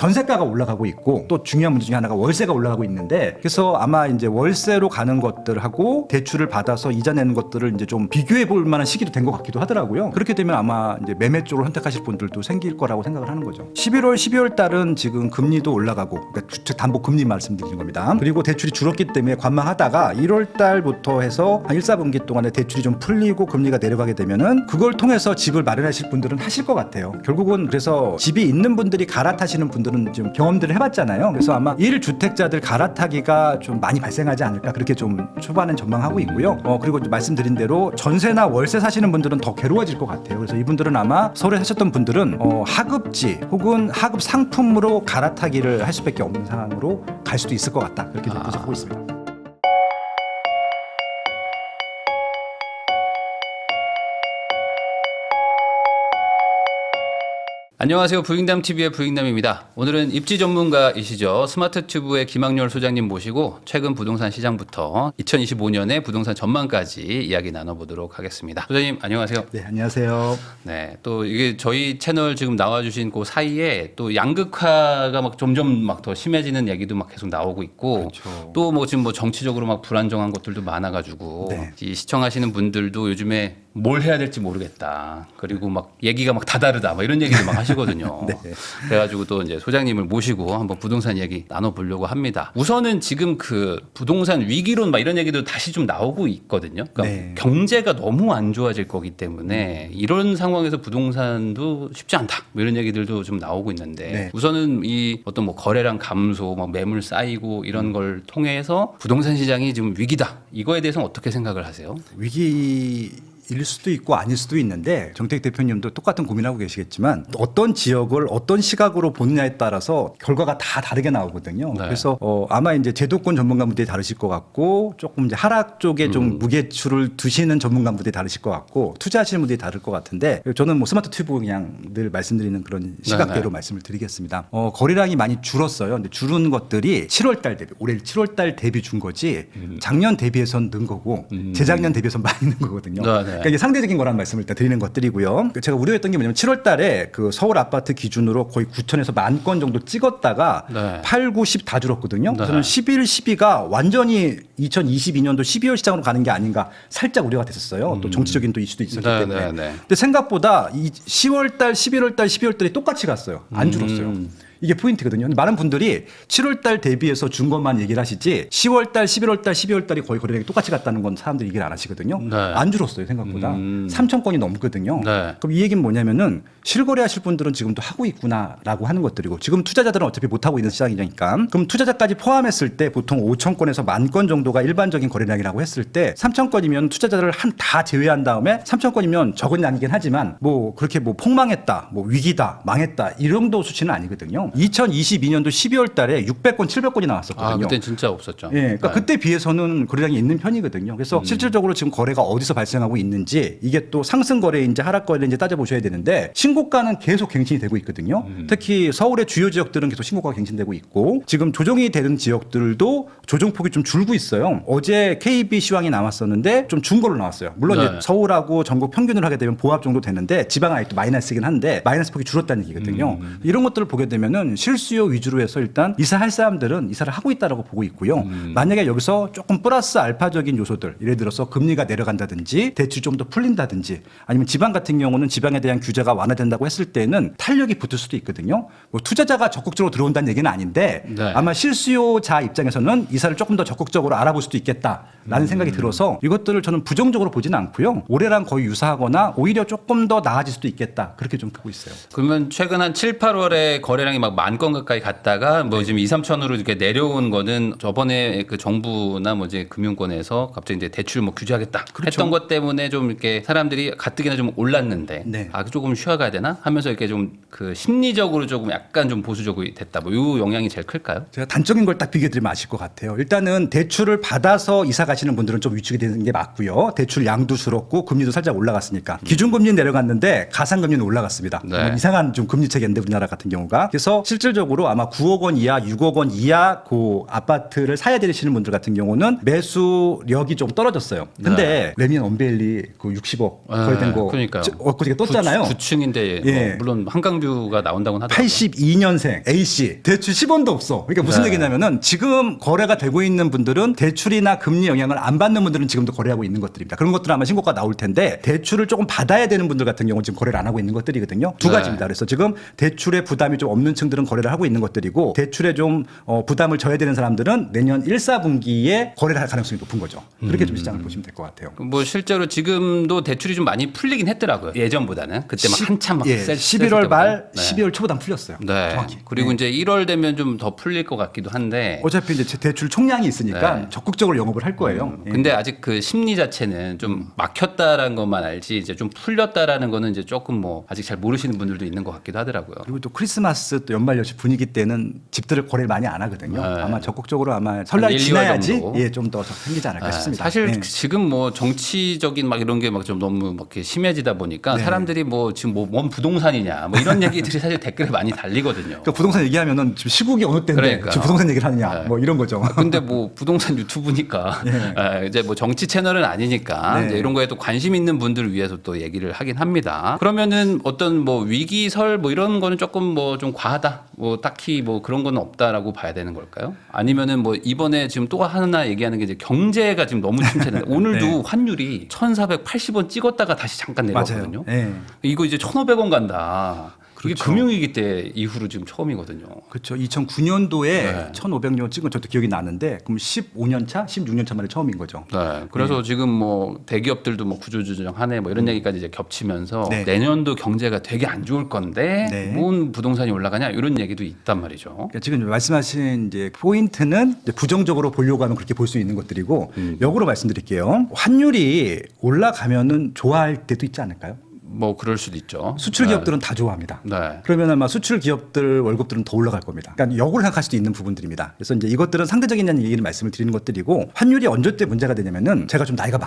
전세가가 올라가고 있고 또 중요한 문제 중에 하나가 월세가 올라가고 있는데 그래서 아마 이제 월세로 가는 것들하고 대출을 받아서 이자 내는 것들을 이제 좀 비교해 볼 만한 시기도 된 것 같기도 하더라고요. 그렇게 되면 아마 이제 매매 쪽으로 선택하실 분들도 생길 거라고 생각을 하는 거죠. 11월, 12월 달은 지금 금리도 올라가고 그러니까 주택 담보 금리 말씀드리는 겁니다. 그리고 대출이 줄었기 때문에 관망하다가 1월 달부터 해서 한 1, 4분기 동안에 대출이 좀 풀리고 금리가 내려가게 되면은 그걸 통해서 집을 마련하실 분들은 하실 것 같아요. 결국은 그래서 집이 있는 분들이 갈아타시는 분들은 좀 경험들을 해봤잖아요. 그래서 아마 1주택자들 갈아타기가 좀 많이 발생하지 않을까 그렇게 좀 초반엔 전망하고 있고요. 그리고 말씀드린 대로 전세나 월세 사시는 분들은 더 괴로워질 것 같아요. 그래서 이분들은 아마 서울에 사셨던 분들은 하급지 혹은 하급 상품으로 갈아타기를 할 수밖에 없는 상황으로 갈 수도 있을 것 같다. 그렇게 좀 분석하고 있습니다. 안녕하세요. 부익남TV의 부익남입니다. 오늘은 입지 전문가이시죠. 스마트튜브의 김학렬 소장님 모시고 최근 부동산 시장부터 2025년의 부동산 전망까지 이야기 나눠보도록 하겠습니다. 소장님 안녕하세요. 네, 안녕하세요. 네, 또 이게 저희 채널 지금 나와주신 그 사이에 또 양극화가 막 점점 막 더 심해지는 얘기도 막 계속 나오고 있고 그렇죠. 또 뭐 지금 뭐 정치적으로 막 불안정한 것들도 많아가지고 네. 이 시청하시는 분들도 요즘에 뭘 해야 될지 모르겠다. 그리고 막 얘기가 막 다 다르다. 막 이런 얘기도 막 하시거든요. 네. 그래가지고 또 이제 소장님을 모시고 한번 부동산 얘기 나눠보려고 합니다. 우선은 지금 그 부동산 위기론 막 이런 얘기도 다시 좀 나오고 있거든요. 그러니까 네. 경제가 너무 안 좋아질 거기 때문에 이런 상황에서 부동산도 쉽지 않다. 뭐 이런 얘기들도 좀 나오고 있는데 네. 우선은 이 어떤 뭐 거래량 감소, 막 매물 쌓이고 이런 걸 통해서 부동산 시장이 지금 위기다. 이거에 대해서는 어떻게 생각을 하세요? 위기일 수도 있고 아닐 수도 있는데 정택 대표님도 똑같은 고민하고 계시겠지만 어떤 지역을 어떤 시각으로 보느냐에 따라서 결과가 다 다르게 나오거든요. 네. 그래서 아마 이제 제도권 전문가분들이 다르실 것 같고 조금 이제 하락 쪽에 좀 무게추를 두시는 전문가분들이 다르실 것 같고 투자하시는 분들이 다를 것 같은데 저는 뭐 스마트 튜브 그냥 늘 말씀드리는 그런 시각대로 네네. 말씀을 드리겠습니다. 거래량이 많이 줄었어요. 근데 줄은 것들이 7월 달 대비 올해 7월 달 대비 준 거지 작년 대비해서는 는 거고 재작년 대비해서는 많이 는 거거든요. 네네. 그러니까 이게 상대적인 거라는 말씀을 일단 드리는 것들이고요. 제가 우려했던 게 뭐냐면 7월 달에 그 서울 아파트 기준으로 거의 9천에서 10,000건 정도 찍었다가 네. 8, 9, 10 다 줄었거든요. 네. 저는 11, 12가 완전히 2022년도 12월 시장으로 가는 게 아닌가 살짝 우려가 됐었어요. 또 정치적인 또 이슈도 있었기 네, 때문에. 네, 네. 근데 생각보다 이 10월 달, 11월 달, 12월 달이 똑같이 갔어요. 안 줄었어요. 이게 포인트거든요. 근데 많은 분들이 7월 달 대비해서 준 것만 얘기를 하시지 10월 달, 11월 달, 12월 달이 거의 거래량이 똑같이 갔다는 건 사람들이 얘기를 안 하시거든요. 네. 안 줄었어요, 생각보다. 3,000건이 넘거든요. 네. 그럼 이 얘기는 뭐냐면은 실거래 하실 분들은 지금도 하고 있구나라고 하는 것들이고 지금 투자자들은 어차피 못 하고 있는 시장이니까 그럼 투자자까지 포함했을 때 보통 5,000건에서 10,000건 정도가 일반적인 거래량이라고 했을 때 3,000건이면 투자자들을 한 다 제외한 다음에 3,000건이면 적은 양이긴 하지만 뭐 그렇게 뭐 폭망했다, 뭐 위기다, 망했다 이 정도 수치는 아니거든요. 2022년도 12월 달에 600건, 700건이 나왔었거든요. 아, 그때 진짜 없었죠. 예, 그러니까 네. 그때 비해서는 거래량이 있는 편이거든요. 그래서 실질적으로 지금 거래가 어디서 발생하고 있는지 이게 또 상승 거래인지 하락 거래인지 따져보셔야 되는데 신고가는 계속 갱신이 되고 있거든요. 특히 서울의 주요 지역들은 계속 신고가가 갱신되고 있고 지금 조정이 되는 지역들도 조정폭이 좀 줄고 있어요. 어제 KB 시황이 나왔었는데 좀 준 걸로 나왔어요. 물론 네. 이제 서울하고 전국 평균을 하게 되면 보합 정도 되는데 지방은 아직도 마이너스이긴 한데 마이너스 폭이 줄었다는 얘기거든요. 이런 것들을 보게 되면은 실수요 위주로 해서 일단 이사할 사람들은 이사를 하고 있다라고 보고 있고요. 만약에 여기서 조금 플러스 알파적인 요소들 예를 들어서 금리가 내려간다든지 대출이 좀 더 풀린다든지 아니면 지방 같은 경우는 지방에 대한 규제가 완화된다고 했을 때는 탄력이 붙을 수도 있거든요. 뭐 투자자가 적극적으로 들어온다는 얘기는 아닌데 네. 아마 실수요자 입장에서는 이사를 조금 더 적극적으로 알아볼 수도 있겠다라는 생각이 들어서 이것들을 저는 부정적으로 보지는 않고요. 올해랑 거의 유사하거나 오히려 조금 더 나아질 수도 있겠다. 그렇게 좀 보고 있어요. 그러면 최근 한 7, 8월에 거래량이 막 10,000건 가까이 갔다가 뭐 지금 2, 3천으로 이렇게 내려온 거는 저번에 그 정부나 뭐 이제 금융권에서 갑자기 이제 대출 뭐 규제하겠다 그렇죠. 했던 것 때문에 좀 이렇게 사람들이 가뜩이나 좀 올랐는데 네. 아 조금 쉬어가야 되나 하면서 이렇게 좀 그 심리적으로 조금 약간 좀 보수적으로 됐다. 뭐 이 영향이 제일 클까요? 제가 단적인 걸 딱 비교드리면 아실 것 같아요. 일단은 대출을 받아서 이사 가시는 분들은 좀 위축이 되는 게 맞고요. 대출 양도 줄었고 금리도 살짝 올라갔으니까 기준금리는 내려갔는데 가상금리는 올라갔습니다. 네. 이상한 좀 금리 체계인데 우리나라 같은 경우가 그래서 그래서 실질적으로 아마 9억 원 이하, 6억 원 이하 그 아파트를 사야 되시는 분들 같은 경우는 매수력이 좀 떨어졌어요. 근데 레미안 언베일리 그 60억 거의 된 거 그러니까요. 엊그제 떴잖아요. 9층인데 예. 물론 한강뷰가 나온다고는 하더라고요. 82년생 A씨 대출 10원도 없어. 그러니까 무슨 네. 얘기냐면은 지금 거래가 되고 있는 분들은 대출이나 금리 영향을 안 받는 분들은 지금도 거래하고 있는 것들입니다. 그런 것들은 아마 신고가 나올 텐데 대출을 조금 받아야 되는 분들 같은 경우는 지금 거래를 안 하고 있는 것들이거든요. 두 네. 가지입니다. 그래서 지금 대출의 부담이 좀 없는 층들은 거래를 하고 있는 것들이고 대출에 좀 부담을 져야 되는 사람들은 내년 1, 4분기에 거래를 할 가능성이 높은 거죠. 그렇게 좀 시장을 보시면 될 것 같아요. 뭐 실제로 지금도 대출이 좀 많이 풀리긴 했더라고요. 예전보다는 그때 막 한참 막 11월 말, 네. 12월 초보다 풀렸어요. 네. 정확히. 그리고 네. 이제 1월 되면 좀 더 풀릴 것 같기도 한데. 어차피 이제 대출 총량이 있으니까 네. 적극적으로 영업을 할 거예요. 예. 근데 아직 그 심리 자체는 좀 막혔다라는 것만 알지 이제 좀 풀렸다라는 거는 이제 조금 뭐 아직 잘 모르시는 분들도 있는 것 같기도 하더라고요. 그리고 또 크리스마스 또 연말 연시 분위기 때는 집들을 거래를 많이 안 하거든요. 네. 아마 적극적으로 아마 설날이 1, 2월 지나야지 정도. 예, 좀 더 생기지 않을까 네, 싶습니다. 사실 예. 지금 뭐 정치적인 막 이런 게 막 좀 너무 막 이렇게 심해지다 보니까 네. 사람들이 뭐 지금 뭐 뭔 부동산이냐 뭐 이런 얘기들이 사실 댓글에 많이 달리거든요. 그러니까 부동산 얘기하면은 지금 시국이 어느 때인데 그러니까요. 지금 부동산 얘기를 하느냐 네. 뭐 이런 거죠. 근데 뭐 부동산 유튜브니까 이제 뭐 정치 채널은 아니니까 네. 이제 이런 거에 또 관심 있는 분들을 위해서 또 얘기를 하긴 합니다. 그러면은 어떤 뭐 위기설 뭐 이런 거는 조금 뭐 좀 과하다. 뭐 딱히 뭐 그런 건 없다라고 봐야 되는 걸까요? 아니면은 뭐 이번에 지금 또 하나 얘기하는 게 이제 경제가 지금 너무 침체된다. 오늘도 네. 환율이 1,480원 찍었다가 다시 잠깐 내려왔거든요. 맞아요. 예. 이거 이제 1,500원 간다. 이게 그렇죠. 금융위기 때 이후로 지금 처음이거든요. 그렇죠. 2009년도에 네. 1,500년 찍은 저도 기억이 나는데 그럼 15년 차, 16년 차 만에 처음인 거죠. 네. 그래서 지금 뭐 대기업들도 뭐 구조조정하네 뭐 이런 얘기까지 이제 겹치면서 네. 내년도 경제가 되게 안 좋을 건데 네. 뭔 부동산이 올라가냐 이런 얘기도 있단 말이죠. 그러니까 지금 말씀하신 이제 포인트는 이제 부정적으로 보려고 하면 그렇게 볼 수 있는 것들이고 역으로 말씀드릴게요. 환율이 올라가면은 좋아할 때도 있지 않을까요? 뭐 그럴 수도 있죠. 수출 기업들은 다 좋아합니다. 네. 그러면 아마 수출 기업들 월급들은 더 올라갈 겁니다. 그러니까 역으로 생각할 수도 있는 부분들입니다. 그래서 이제 이것들은 상대적인 얘기를 말씀을 드리는 것들이고 환율이 언제 때 문제가 되냐면은 제가 좀 나이가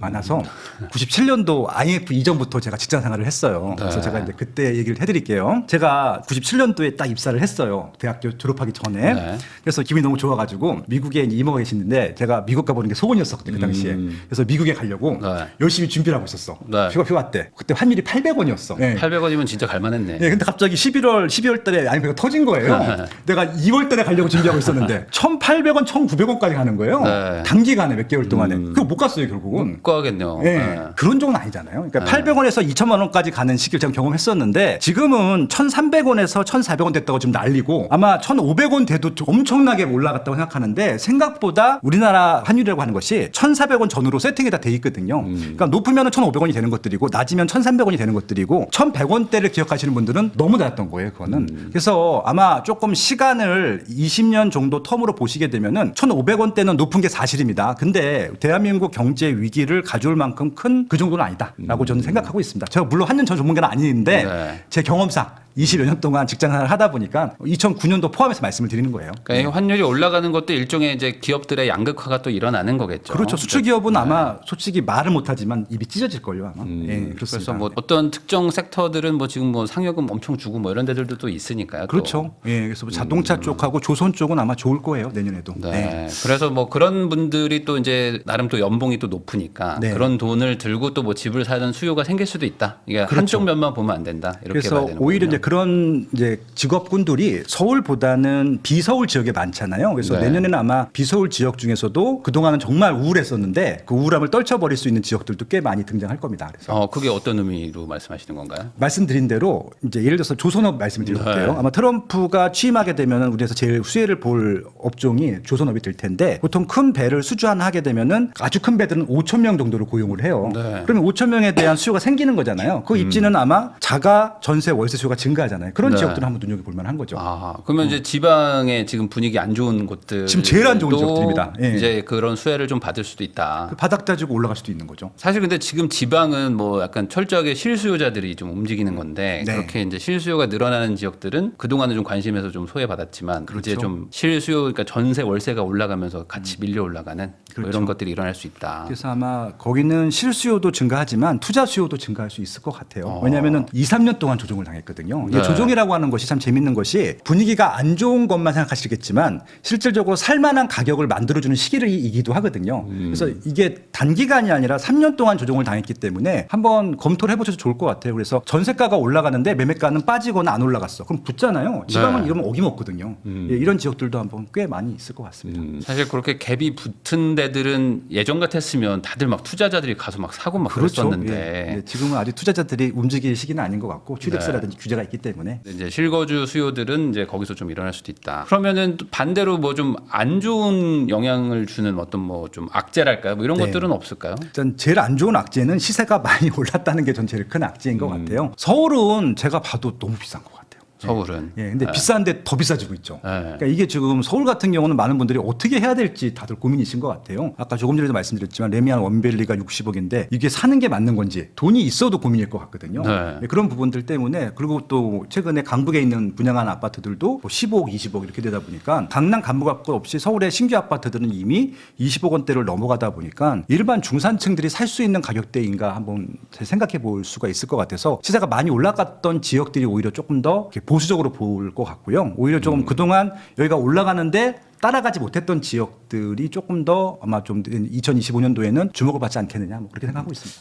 많아서 97년도 IMF 이전부터 제가 직장 생활을 했어요. 그래서 네. 제가 이제 그때 얘기를 해드릴게요. 제가 97년도에 딱 입사를 했어요. 대학교 졸업하기 전에. 네. 그래서 기분이 너무 좋아가지고 미국에 이제 이모가 계시는데 제가 미국 가보는 게 소원이었었거든요. 그 당시에. 그래서 미국에 가려고 네. 열심히 준비를 하고 있었어. 네. 휴가 때. 그때 환율이 800원이었어. 800원이면 진짜 갈만했네. 네, 근데 갑자기 12월 달에 IMF가 터진 거예요. 내가 2월 달에 가려고 준비하고 있었는데 1,800원, 1,900원까지 가는 거예요. 네. 단기간에 몇 개월 동안에. 그거 못 갔어요, 결국은. 못 가겠네요. 네. 네. 그런 정도는 아니잖아요. 그러니까 800원에서 2,000만 원까지 가는 시기를 제가 경험했었는데 지금은 1,300원에서 1,400원 됐다고 지금 난리고 아마 1,500원 돼도 좀 엄청나게 올라갔다고 생각하는데 생각보다 우리나라 환율이라고 하는 것이 1,400원 전후로 세팅이 다 돼 있거든요. 그러니까 높으면 1,500원이 되는 것들이고 낮으면 1,300원이 되는 것들이고 1,100원대를 기억하시는 분들은 너무 낮았던 거예요. 그거는. 그래서 아마 조금 시간을 20년 정도 텀으로 보시게 되면은 1,500원대는 높은 게 사실입니다. 근데 대한민국 경제 위기를 가져올 만큼 큰 그 정도는 아니다라고 저는 생각하고 있습니다. 제가 물론 한년 전 전문가는 아닌데 네. 제 경험상 20여 년 동안 직장 생활을 하다 보니까 2009년도 포함해서 말씀을 드리는 거예요. 그러니까 이 환율이 올라가는 것도 일종의 이제 기업들의 양극화가 또 일어나는 거겠죠. 그렇죠. 수출 기업은 아마 솔직히 말을 못하지만 입이 찢어질 걸요 아마. 예, 그렇습니다. 그래서 뭐 어떤 특정 섹터들은 뭐 지금 뭐 상여금 엄청 주고 뭐 이런 데들도 또 있으니까요. 또. 그렇죠. 예, 그래서 뭐 자동차 쪽하고 조선 쪽은 아마 좋을 거예요 내년에도. 네. 네. 그래서 뭐 그런 분들이 또 이제 나름 또 연봉이 또 높으니까 네. 그런 돈을 들고 또 뭐 집을 사는 수요가 생길 수도 있다. 이게 그렇죠. 한쪽 면만 보면 안 된다. 이렇게 그래서 봐야 되는 오히려 거군요. 이제 그런 이제 직업군들이 서울보다는 비서울 지역에 많잖아요. 그래서 네. 내년에는 아마 비서울 지역 중에서도 그동안은 정말 우울했었는데 그 우울함을 떨쳐버릴 수 있는 지역들도 꽤 많이 등장할 겁니다. 그래서 그게 어떤 의미로 말씀하시는 건가요? 말씀드린 대로 이제 예를 들어서 조선업 말씀을 드려볼게요. 네. 아마 트럼프가 취임하게 되면은 우리에서 제일 수혜를 볼 업종이 조선업이 될 텐데 보통 큰 배를 수주하게 되면은 아주 큰 배들은 5천 명 정도를 고용을 해요. 네. 그러면 5천 명에 대한 수요가 생기는 거잖아요. 그 입지는 아마 자가 전세 월세 수요가 증가하잖아요. 그런 네. 지역들은 한번 눈여겨볼 만한 거죠. 그러면 이제 지방에 지금 분위기 안 좋은 곳들 지금 제일 안 좋은 지역들입니다. 예. 이제 그런 수혜를 좀 받을 수도 있다. 그 바닥 다지고 올라갈 수도 있는 거죠. 사실 근데 지금 지방은 뭐 약간 철저하게 실수요자들이 좀 움직이는 건데 네. 그렇게 이제 실수요가 늘어나는 지역들은 그동안은 좀 관심에서 좀 소외받았지만 그렇죠. 이제 좀 실수요 그러니까 전세 월세가 올라가면서 같이 밀려 올라가는 뭐 그렇죠. 이런 것들이 일어날 수 있다. 그래서 아마 거기는 실수요도 증가하지만 투자 수요도 증가할 수 있을 것 같아요. 왜냐하면 2, 3년 동안 조정을 당했거든요. 거거든요. 네. 이 조정이라고 하는 것이 참 재밌는 것이 분위기가 안 좋은 것만 생각하시겠지만 실질적으로 살만한 가격을 만들어주는 시기이기도 하거든요. 그래서 이게 단기간이 아니라 3년 동안 조정을 당했기 때문에 한번 검토를 해보셔도 좋을 것 같아요. 그래서 전세가가 올라가는데 매매가는 빠지거나 안 올라갔어. 그럼 붙잖아요. 지방은 네. 이러면 어김없거든요. 예, 이런 지역들도 한번 꽤 많이 있을 것 같습니다. 사실 그렇게 갭이 붙은 데들은 예전 같았으면 다들 막 투자자들이 가서 막 사고 막 그렇죠. 그랬었는데 예, 예, 지금은 아직 투자자들이 움직일 시기는 아닌 것 같고 취득세라든지 규제가 있기 때문에 이제 실거주 수요들은 이제 거기서 좀 일어날 수도 있다. 그러면은 또 반대로 뭐 좀 안 좋은 영향을 주는 어떤 뭐 좀 악재랄까요? 뭐 이런 네. 것들은 없을까요? 일단 제일 안 좋은 악재는 시세가 많이 올랐다는 게 전 제일 큰 악재인 것 같아요. 서울은 제가 봐도 너무 비싼 것 같아요. 서울은. 예, 근데 비싼데 더 비싸지고 있죠. 네. 그러니까 이게 지금 서울 같은 경우는 많은 분들이 어떻게 해야 될지 다들 고민이신 것 같아요. 아까 조금 전에도 말씀드렸지만 레미안 원밸리가 60억인데 이게 사는 게 맞는 건지 돈이 있어도 고민일 것 같거든요. 네. 예, 그런 부분들 때문에 그리고 또 최근에 강북에 있는 분양한 아파트들도 뭐 15억, 20억 이렇게 되다 보니까 강남 간부값 없이 서울의 신규 아파트들은 이미 20억 원대를 넘어가다 보니까 일반 중산층들이 살 수 있는 가격대인가 한번 생각해 볼 수가 있을 것 같아서 시세가 많이 올라갔던 지역들이 오히려 조금 더 이렇게 보수적으로 볼 것 같고요. 오히려 조금 그동안 여기가 올라가는데 따라가지 못했던 지역들이 조금 더 아마 좀 2025년도에는 주목을 받지 않겠느냐 뭐 그렇게 생각하고 있습니다.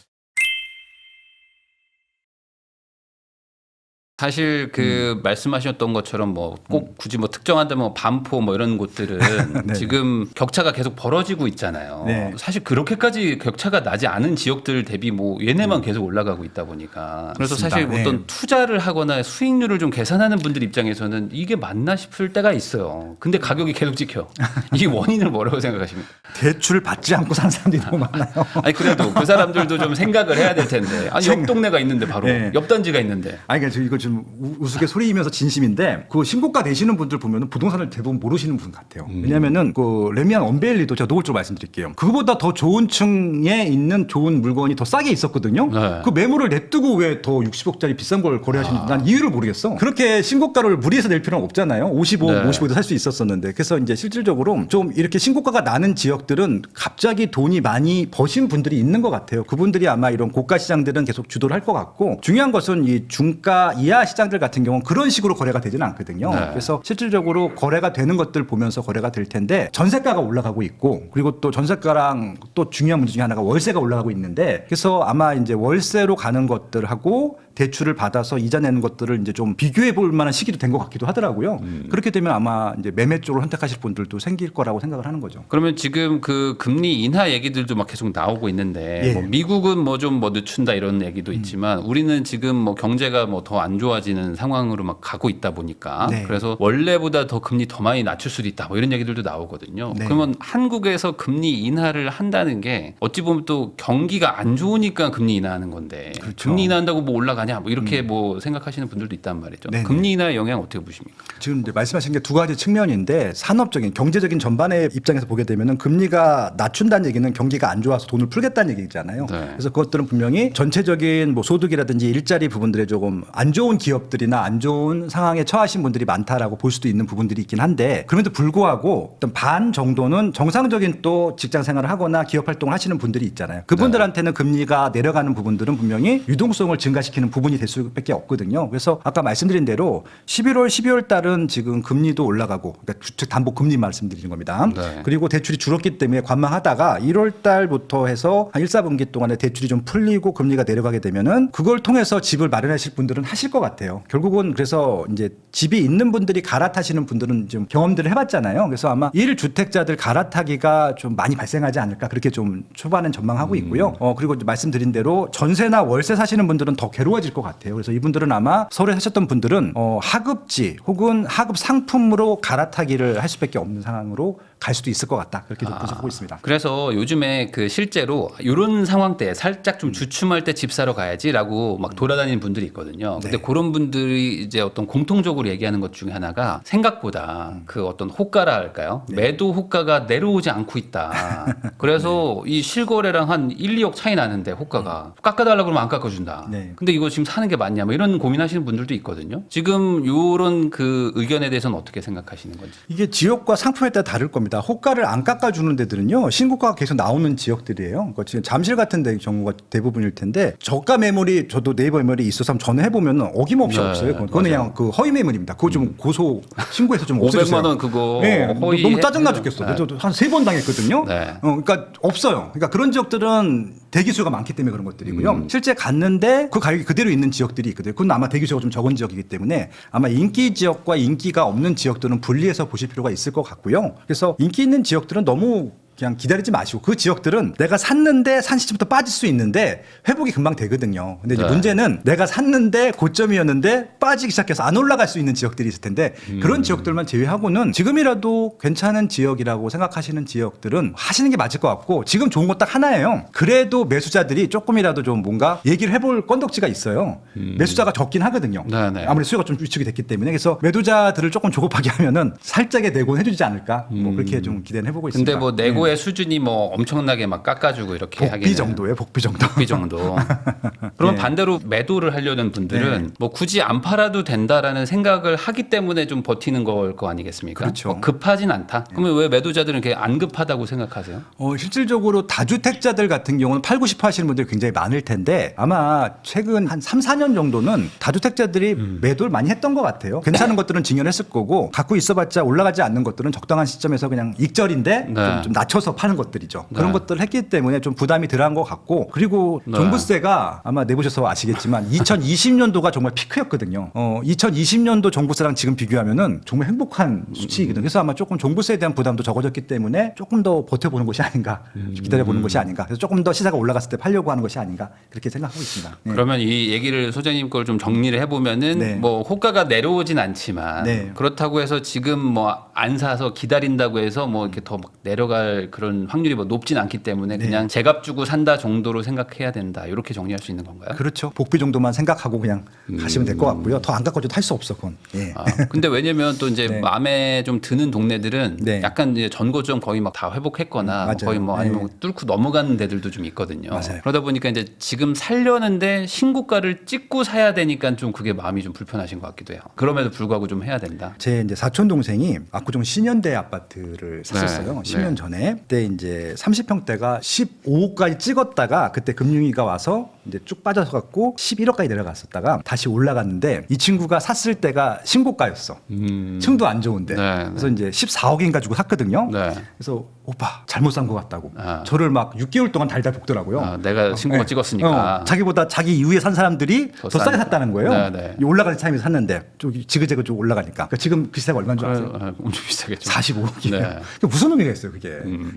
사실 그 말씀하셨던 것처럼 뭐 꼭 굳이 뭐 특정한다면 반포 뭐 이런 곳들은 네. 지금 격차가 계속 벌어지고 있잖아요. 네. 사실 그렇게까지 격차가 나지 않은 지역들 대비 뭐 얘네만 계속 올라가고 있다 보니까 그래서 맞습니다. 사실 네. 어떤 투자를 하거나 수익률을 좀 계산하는 분들 입장에서는 이게 맞나 싶을 때가 있어요. 근데 가격이 계속 찍혀. 이 원인을 뭐라고 생각하십니까? 대출 받지 않고 사는 사람들이 너무 많아요. 아니 그래도 그 사람들도 좀 생각을 해야 될 텐데. 아니 옆 동네가 있는데 바로 네. 옆 단지가 있는데. 아니 그러니까 이거 좀 우스갯소리이면서 진심인데 그 신고가 되시는 분들 보면은 부동산을 대부분 모르시는 분 같아요. 왜냐면은 그 레미안 원베일리도 제가 노골적으로 말씀드릴게요. 그거보다 더 좋은 층에 있는 좋은 물건이 더 싸게 있었거든요. 네. 그 매물을 냅두고 왜 더 60억짜리 비싼 걸 거래하시는지 난 이유를 모르겠어. 그렇게 신고가를 무리해서 낼 필요는 없잖아요. 55, 네. 55도 살 수 있었었는데 그래서 이제 실질적으로 좀 이렇게 신고가가 나는 지역들은 갑자기 돈이 많이 버신 분들이 있는 것 같아요. 그분들이 아마 이런 고가 시장들은 계속 주도를 할 것 같고 중요한 것은 이 중가 이하 시장들 같은 경우는 그런 식으로 거래가 되지는 않거든요. 네. 그래서 실질적으로 거래가 되는 것들 보면서 거래가 될 텐데 전세가가 올라가고 있고 그리고 또 전세가랑 또 중요한 문제 중에 하나가 월세가 올라가고 있는데 그래서 아마 이제 월세로 가는 것들하고 대출을 받아서 이자 내는 것들을 이제 좀 비교해 볼 만한 시기도 된 것 같기도 하더라고요. 그렇게 되면 아마 이제 매매 쪽을 선택하실 분들도 생길 거라고 생각을 하는 거죠. 그러면 지금 그 금리 인하 얘기들도 막 계속 나오고 있는데 예. 뭐 미국은 뭐 좀 뭐 늦춘다 이런 얘기도 있지만 우리는 지금 뭐 경제가 뭐 더 안 좋아지는 상황으로 막 가고 있다 보니까 네. 그래서 원래보다 더 금리 더 많이 낮출 수도 있다 뭐 이런 얘기들도 나오거든요. 네. 그러면 한국에서 금리 인하를 한다는 게 어찌 보면 또 경기가 안 좋으니까 금리 인하하는 건데 그렇죠. 금리 인하한다고 뭐 올라가냐 뭐 이렇게 뭐 생각하시는 분들도 있단 말이죠. 네네. 금리 인하의 영향 어떻게 보십니까? 지금 이제 말씀하신 게 두 가지 측면인데 산업적인 경제적인 전반의 입장에서 보게 되면은 금리가 낮춘다는 얘기는 경기가 안 좋아서 돈을 풀겠다는 얘기잖아요. 네. 그래서 그것들은 분명히 전체적인 뭐 소득이라든지 일자리 부분들에 조금 안 좋은 기업들이나 안 좋은 상황에 처하신 분들이 많다라고 볼 수도 있는 부분들이 있긴 한데 그럼에도 불구하고 어떤 반 정도는 정상적인 또 직장 생활을 하거나 기업 활동을 하시는 분들이 있잖아요. 그분들한테는 금리가 내려가는 부분들은 분명히 유동성을 증가시키는 부분이 될 수밖에 없거든요. 그래서 아까 말씀드린 대로 11월, 12월 달은 지금 금리도 올라가고 그러니까 주택담보금리 말씀드리는 겁니다. 네. 그리고 대출이 줄었기 때문에 관망하다가 1월 달부터 해서 한 1, 4분기 동안에 대출이 좀 풀리고 금리가 내려가게 되면은 그걸 통해서 집을 마련하실 분들은 하실 것 같아요. 결국은 그래서 이제 집이 있는 분들이 갈아타시는 분들은 좀 경험들을 해봤잖아요. 그래서 아마 1주택자들 갈아타기가 좀 많이 발생하지 않을까 그렇게 좀 초반엔 전망하고 있고요. 그리고 이제 말씀드린 대로 전세나 월세 사시는 분들은 더 괴로워질 것 같아요. 그래서 이분들은 아마 서울에 사셨던 분들은 하급지 혹은 하급 상품으로 갈아타기를 할 수밖에 없는 상황으로 갈 수도 있을 것 같다. 그렇게 보고 있습니다. 그래서 요즘에 그 실제로 이런 상황 때 살짝 좀 주춤할 때 집 사러 가야지라고 막 돌아다니는 분들이 있거든요. 근데 네. 그런 분들이 이제 어떤 공통적으로 얘기하는 것 중에 하나가 생각보다 그 어떤 호가라 할까요? 네. 매도 호가가 내려오지 않고 있다. 그래서 이 실거래랑 한 1, 2억 차이 나는데 호가가 깎아달라고 그러면 안 깎아준다. 네. 근데 이거 지금 사는 게 맞냐? 뭐 이런 고민하시는 분들도 있거든요. 지금 이런 그 의견에 대해서는 어떻게 생각하시는 건지. 이게 지역과 상품에 따라 다를 겁니다. 호가를 안 깎아주는 데들은요, 신고가가 계속 나오는 지역들이에요. 그러니까 지금 잠실 같은 데 경우가 대부분일 텐데, 저가 매물이 저도 네이버 매물이 있어서 한번 전화해보면 어김없이 네, 없어요. 그거는 그냥 그 허위 매물입니다. 그거 좀 고소 신고해서 좀 없애주세요. 500만 원 그거 네, 허위 너무 짜증나 죽겠어. 네. 그래서 한 3번 당했거든요. 네. 그러니까 없어요. 그러니까 그런 지역들은 대기수가 많기 때문에 그런 것들이고요. 실제 갔는데 그 가격이 그대로 있는 지역들이 있거든요. 그건 아마 대기수가 좀 적은 지역이기 때문에 아마 인기 지역과 인기가 없는 지역들은 분리해서 보실 필요가 있을 것 같고요. 그래서 인기 있는 지역들은 너무 그냥 기다리지 마시고 그 지역들은 내가 샀는데 산 시점부터 빠질 수 있는데 회복이 금방 되거든요. 근데 이제 네. 문제는 내가 샀는데 고점이었는데 빠지기 시작해서 안 올라갈 수 있는 지역들이 있을 텐데 그런 지역들만 제외하고는 지금이라도 괜찮은 지역이라고 생각하시는 지역들은 하시는 게 맞을 것 같고 지금 좋은 거 딱 하나예요. 그래도 매수자들이 조금이라도 좀 뭔가 얘기를 해볼 건덕지가 있어요. 매수자가 적긴 하거든요. 네네. 아무리 수요가 좀 위축이 됐기 때문에 그래서 매도자들을 조금 조급하게 하면은 살짝의 내고 해주지 않을까 뭐 그렇게 좀 기대는 해보고 있습니다. 근데 뭐 내고의 수준이 뭐 엄청나게 막 깎아주고 이렇게 복비 하기는 정도예요, 복비 정도. 복비 정도. 그럼 네. 반대로 매도를 하려는 분들은 네. 뭐 굳이 안 팔아도 된다라는 생각을 하기 때문에 좀 버티는 걸 거 아니겠습니까? 그렇죠. 뭐 급하진 않다. 그러면 왜 매도자들은 이렇게 안 급하다고 생각하세요? 실질적으로 다주택자들 같은 경우는 팔고 싶어 하시는 분들이 굉장히 많을 텐데 아마 최근 한 3, 4년 정도는 다주택자들이 매도를 많이 했던 것 같아요. 괜찮은 것들은 증여했을 거고 갖고 있어봤자 올라가지 않는 것들은 적당한 시점에서 그냥 익절인데 네. 좀 낮춰서 파는 것들이죠. 네. 그런 것들을 했기 때문에 좀 부담이 덜한 것 같고 그리고 네. 종부세가 아마 내보셔서 아시겠지만 2020년도가 정말 피크였거든요. 2020년도 종부세랑 지금 비교하면은 정말 행복한 수치이거든요. 그래서 아마 조금 종부세에 대한 부담도 적어졌기 때문에 조금 더 버텨보는 것이 아닌가 기다려보는 것이 아닌가 그래서 조금 더 시세가 올라갔을 때 팔려고 하는 것이 아닌가 그렇게 생각하고 있습니다. 네. 그러면 이 얘기를 소장님 걸 좀 정리를 해보면은 네. 뭐 호가가 내려오진 않지만 네. 그렇다고 해서 지금 뭐 안 사서 기다린다고 해서 뭐 이렇게 더 막 내려갈 그런 확률이 뭐 높진 않기 때문에 네. 그냥 제값 주고 산다 정도로 생각해야 된다 이렇게 정리할 수 있는 건가요? 그렇죠. 복비 정도만 생각하고 그냥 가시면 될 것 같고요. 더 안 갖고도 할 수 없어 그건. 예. 아, 근데 왜냐면 또 이제 네. 마음에 좀 드는 동네들은 네. 약간 이제 전고점 거의 막 다 회복했거나 맞아요. 거의 뭐 아니면 네. 뚫고 넘어가는 데들도 좀 있거든요. 맞아요. 그러다 보니까 이제 지금 살려는데 신고가를 찍고 사야 되니까 좀 그게 마음이 좀 불편하신 것 같기도 해요. 그럼에도 불구하고 좀 해야 된다. 제 이제 사촌 동생이 압구정 신현대 아파트를 샀었어요. 네. 10년 네. 전에. 그때 이제 30평대가 15억까지 찍었다가 그때 금융위가 와서 이제 쭉 빠져서 갖고 11억까지 내려갔었다가 다시 올라갔는데 이 친구가 샀을 때가 신고가였어. 층도 안 좋은데. 네, 그래서 이제 14억인가 주고 샀거든요. 네. 그래서 오빠 잘못 산 것 같다고. 아. 저를 막 6개월 동안 달달 볶더라고요. 아, 내가 신고가 네. 찍었으니까. 자기보다 자기 이후에 산 사람들이 더 더 싸게 싸니까. 샀다는 거예요. 네, 네. 이 올라가는 타임에 샀는데 좀 지그재그 좀 올라가니까. 그러니까 지금 그 시세가 얼마인 줄 아세요? 엄청 비싸겠죠. 45억이에요. 네. 무슨 의미가 있어요, 그게.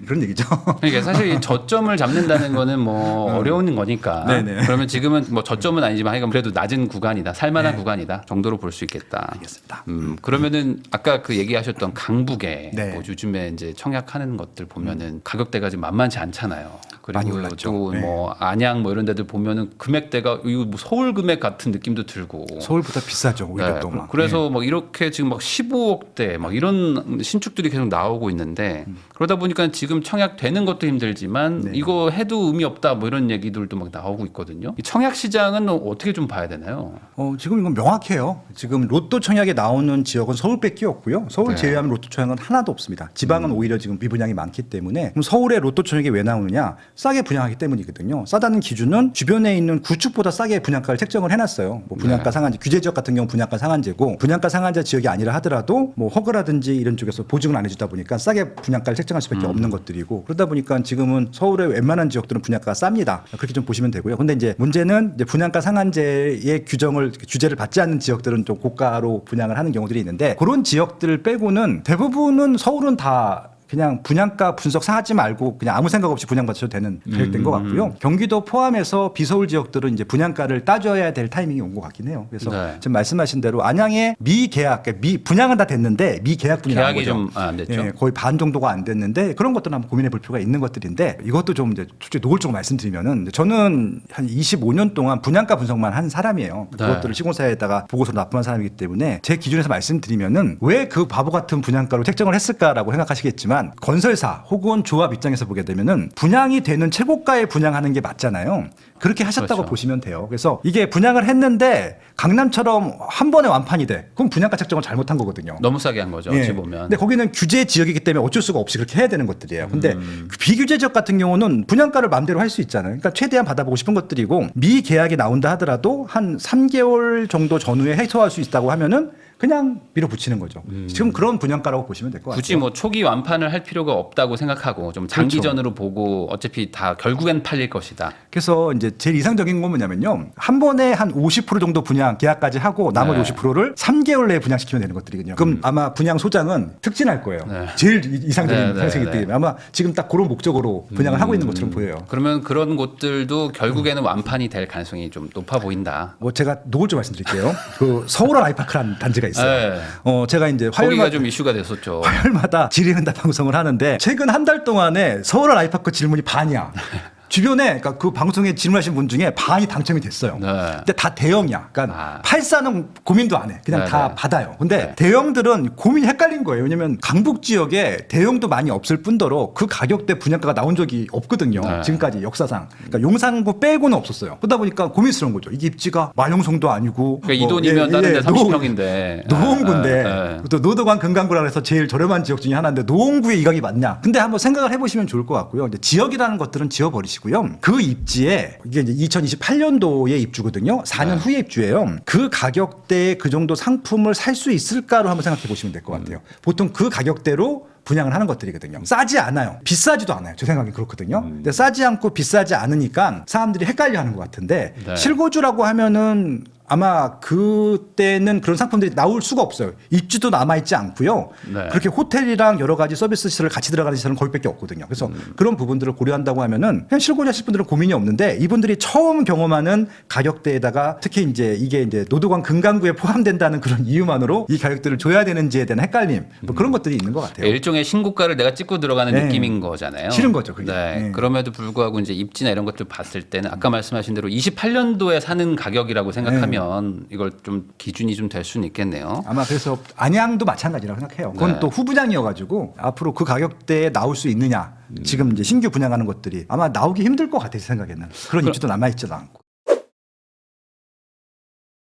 그런 얘기죠. 그러니까 사실 이 저점을 잡는다는 거는 뭐 어려운 거니까. 네네. 그러면 지금은 뭐 저점은 아니지만 하여간 그래도 낮은 구간이다, 살만한 구간이다 정도로 볼 수 있겠다. 알겠습니다. 그러면은 아까 그 얘기하셨던 강북에 네. 뭐 요즘에 이제 청약하는 것들 보면은 가격대가 지금 만만치 않잖아요. 많이 그리고 올랐죠. 또 네. 뭐 안양 뭐 이런 데들 보면은 금액대가 이거 뭐 서울 금액 같은 느낌도 들고. 서울보다 비싸죠, 오히려 네, 또 막. 그래서 막 이렇게 지금 막 15억대 막 이런 신축들이 계속 나오고 있는데 그러다 보니까 지금 청약되는 것도 힘들지만 네. 이거 해도 의미 없다 뭐 이런 얘기들도 막 나오고 있거든요. 이 청약 시장은 어떻게 좀 봐야 되나요? 지금 이건 명확해요. 지금 로또 청약에 나오는 지역은 서울밖에 없고요. 서울 네. 제외하면 로또 청약은 하나도 없습니다. 지방은 오히려 지금 미분양이 많기 때문에 그럼 서울에 로또 청약이 왜 나오느냐? 싸게 분양하기 때문이거든요. 싸다는 기준은 주변에 있는 구축보다 싸게 분양가를 책정을 해놨어요. 뭐 분양가 네. 상한제, 규제 지역 같은 경우 분양가 상한제고 분양가 상한제 지역이 아니라 하더라도 뭐 허그라든지 이런 쪽에서 보증을 안 해주다 보니까 싸게 분양가를 책정할 수밖에 없는 것들이고 그러다 보니까 지금은 서울의 웬만한 지역들은 분양가가 쌉니다. 그렇게 좀 보시면 되고요. 근데 이제 문제는 이제 분양가 상한제의 규제를 받지 않는 지역들은 좀 고가로 분양을 하는 경우들이 있는데 그런 지역들을 빼고는 대부분은 서울은 다 그냥 분양가 분석 상하지 말고 그냥 아무 생각 없이 분양받으셔도 되는 가격대인 것 같고요. 경기도 포함해서 비서울 지역들은 이제 분양가를 따져야 될 타이밍이 온 것 같긴 해요. 그래서 네. 지금 말씀하신 대로 안양에 미계약, 그러니까 분양은 다 됐는데 미계약분이 나온 계약이 거죠. 좀 안 됐죠. 예, 거의 반 정도가 안 됐는데 그런 것들은 한번 고민해 볼 필요가 있는 것들인데 이것도 좀 이제 솔직히 노골적으로 말씀드리면은 저는 한 25년 동안 분양가 분석만 한 사람이에요. 네. 그것들을 시공사에다가 보고서 납부한 사람이기 때문에 제 기준에서 말씀드리면은 왜 그 바보 같은 분양가로 책정을 했을까라고 생각하시겠지만 하지만 건설사 혹은 조합 입장에서 보게 되면은 분양이 되는 최고가에 분양하는 게 맞잖아요. 그렇게 하셨다고 그렇죠. 보시면 돼요. 그래서 이게 분양을 했는데 강남처럼 한 번에 완판이 돼. 그럼 분양가 책정을 잘못한 거거든요. 너무 싸게 한 거죠. 예. 어찌 보면. 근데 거기는 규제 지역이기 때문에 어쩔 수가 없이 그렇게 해야 되는 것들이에요. 근데 그 비규제 지역 같은 경우는 분양가를 마음대로 할 수 있잖아요. 그러니까 최대한 받아보고 싶은 것들이고 미계약이 나온다 하더라도 한 3개월 정도 전후에 해소할 수 있다고 하면은 그냥 밀어붙이는 거죠. 지금 그런 분양가라고 보시면 될 것 같아요. 굳이 뭐 초기 완판을 할 필요가 없다고 생각하고 좀 장기전으로 보고 어차피 다 결국엔 팔릴 것이다. 그래서 이제 제일 이상적인 건 뭐냐면요. 한 번에 한 50% 정도 분양 계약까지 하고 나머지 네. 50%를 3개월 내에 분양시키면 되는 것들이거든요. 그럼 아마 분양 소장은 특진할 거예요. 네. 제일 이상적인 네, 형식이기 네, 때문에 아마 지금 딱 그런 목적으로 분양을 하고 있는 것처럼 보여요. 그러면 그런 곳들도 결국에는 완판이 될 가능성이 좀 높아 보인다. 뭐 제가 노골적으로 말씀드릴게요. 그 서울원 아이파크라는 단지가 있어요. 네. 제가 이제 거기가 화요일마다 좀 이슈가 됐었죠. 화요일마다 질의응답 방송을 하는데 최근 한 달 동안에 서울원 아이파크 질문이 반이야. 주변에 그러니까 그 방송에 질문하신 분 중에 반이 당첨이 됐어요. 네. 근데 다 대형이야. 그러니까 8사는 고민도 안 해. 그냥 네, 다 네. 받아요. 근데 네. 대형들은 고민이 헷갈린 거예요. 왜냐면 강북 지역에 대형도 많이 없을 뿐더러 그 가격대 분양가가 나온 적이 없거든요. 네. 지금까지 역사상. 그러니까 용산구 빼고는 없었어요. 그러다 보니까 고민스러운 거죠. 이게 입지가 마룡성도 아니고 그러니까 이 돈이면 다른 데 30평인데. 노원구인데 또 노도관 금강구라 해서 제일 저렴한 지역 중에 하나인데 노원구에 이 가격이 맞냐? 근데 한번 생각을 해보시면 좋을 것 같고요. 이제 지역이라는 것들은 지워버리시고요. 그 입지에 이게 이제 2028년도에 입주거든요. 4년 후에 입주예요. 그 가격대에 그 정도 상품을 살 수 있을까로 한번 생각해 보시면 될 것 같아요. 보통 그 가격대로 분양을 하는 것들이거든요. 싸지 않아요. 비싸지도 않아요. 제 생각엔 그렇거든요. 근데 싸지 않고 비싸지 않으니까 사람들이 헷갈려 하는 것 같은데 네. 실거주라고 하면은 아마 그때는 그런 상품들이 나올 수가 없어요. 입지도 남아있지 않고요. 네. 그렇게 호텔이랑 여러 가지 서비스 시설 같이 들어가는 시설은 거기밖에 없거든요. 그래서 그런 부분들을 고려한다고 하면은 그냥 실거주하실 분들은 고민이 없는데 이분들이 처음 경험하는 가격대에다가 특히 이제 이게 이제 노도관 금강구에 포함된다는 그런 이유만으로 이 가격대를 줘야 되는지에 대한 헷갈림 뭐 그런 것들이 있는 것 같아요. 일종의 신고가를 내가 찍고 들어가는 네. 느낌인 거잖아요. 싫은 거죠, 그게. 네. 네. 그럼에도 불구하고 이제 입지나 이런 것들 봤을 때는 아까 말씀하신 대로 28년도에 사는 가격이라고 생각하면 이걸 좀 기준이 좀 될 수는 있겠네요. 아마 그래서 안양도 마찬가지라고 생각해요. 그건 네. 또 후분양이어가지고 앞으로 그 가격대에 나올 수 있느냐. 지금 이제 신규 분양하는 것들이 아마 나오기 힘들 것 같아요. 제 생각에는. 그런 입지도 남아있지도 않고.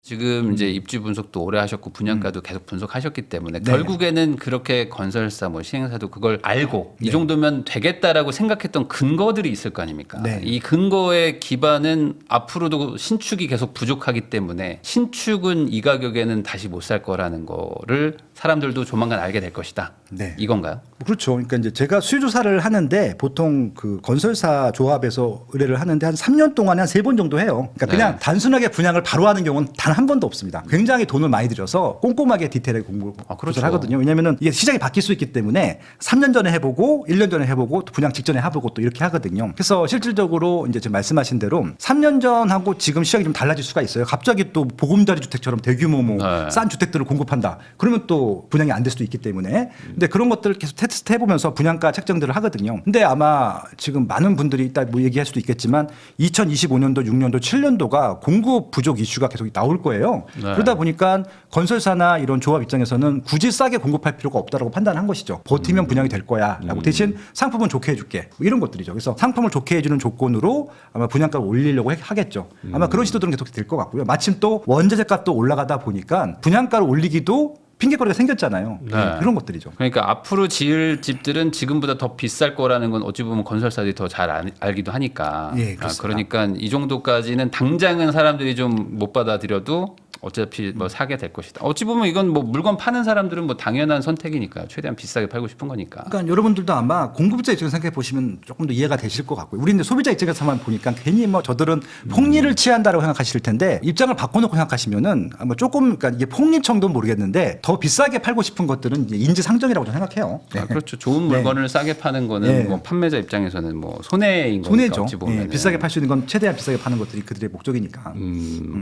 지금 이제 입지 분석도 오래 하셨고 분양가도 계속 분석하셨기 때문에 네. 결국에는 그렇게 건설사 뭐 시행사도 그걸 알고 이 네. 정도면 되겠다라고 생각했던 근거들이 있을 거 아닙니까? 네. 이 근거의 기반은 앞으로도 신축이 계속 부족하기 때문에 신축은 이 가격에는 다시 못 살 거라는 거를 사람들도 조만간 알게 될 것이다. 네. 이건가요? 그렇죠. 그러니까 이제 제가 수요조사를 하는데 보통 그 건설사 조합에서 의뢰를 하는데 한 3년 동안에 한 3번 정도 해요. 그러니까 그냥 네. 단순하게 분양을 바로 하는 경우는 단 한 번도 없습니다. 굉장히 돈을 많이 들여서 꼼꼼하게 디테일하게 공부를 그렇죠. 하거든요. 왜냐면은 이게 시장이 바뀔 수 있기 때문에 3년 전에 해보고 1년 전에 해보고 또 분양 직전에 해보고 또 이렇게 하거든요. 그래서 실질적으로 이제 지금 말씀하신 대로 3년 전하고 지금 시장이 좀 달라질 수가 있어요. 갑자기 또 보금자리 주택처럼 대규모 뭐 싼 네. 주택들을 공급한다. 그러면 또 분양이 안 될 수도 있기 때문에. 근데 그런 것들을 계속 테스트 해보면서 분양가 책정들을 하거든요. 근데 아마 지금 많은 분들이 이따 뭐 얘기할 수도 있겠지만 2025년도, 6년도, 7년도가 공급 부족 이슈가 계속 나올 거예요. 네. 그러다 보니까 건설사나 이런 조합 입장에서는 굳이 싸게 공급할 필요가 없다라고 판단한 것이죠. 버티면 분양이 될 거야라고 대신 상품은 좋게 해줄게 뭐 이런 것들이죠. 그래서 상품을 좋게 해주는 조건으로 아마 분양가를 올리려고 하겠죠. 아마 그런 시도들은 계속 될 것 같고요. 마침 또 원자재 값도 올라가다 보니까 분양가를 올리기도 핑계거리가 생겼잖아요. 네. 그런 것들이죠. 그러니까 앞으로 지을 집들은 지금보다 더 비쌀 거라는 건 어찌 보면 건설사들이 더 잘 알기도 하니까. 예, 그렇습니다. 그러니까 이 정도까지는 당장은 사람들이 좀 못 받아들여도 어차피 뭐 사게 될 것이다. 어찌 보면 이건 뭐 물건 파는 사람들은 뭐 당연한 선택이니까요. 최대한 비싸게 팔고 싶은 거니까. 그러니까 여러분들도 아마 공급자 입장에서 생각해 보시면 조금 더 이해가 되실 것 같고요. 우리는 소비자 입장에서만 보니까 괜히 뭐 저들은 폭리를 취한다라고 생각하실 텐데 입장을 바꿔놓고 생각하시면은 아마 조금 그러니까 이게 폭리 정도는 모르겠는데 더 비싸게 팔고 싶은 것들은 이제 인지상정이라고 저는 생각해요. 아, 그렇죠. 좋은 물건을 싸게 파는 거는 네. 뭐 판매자 입장에서는 뭐 손해인 거니까 손해죠. 어찌 보면 비싸게 팔 수 있는 건 최대한 비싸게 파는 것들이 그들의 목적이니까.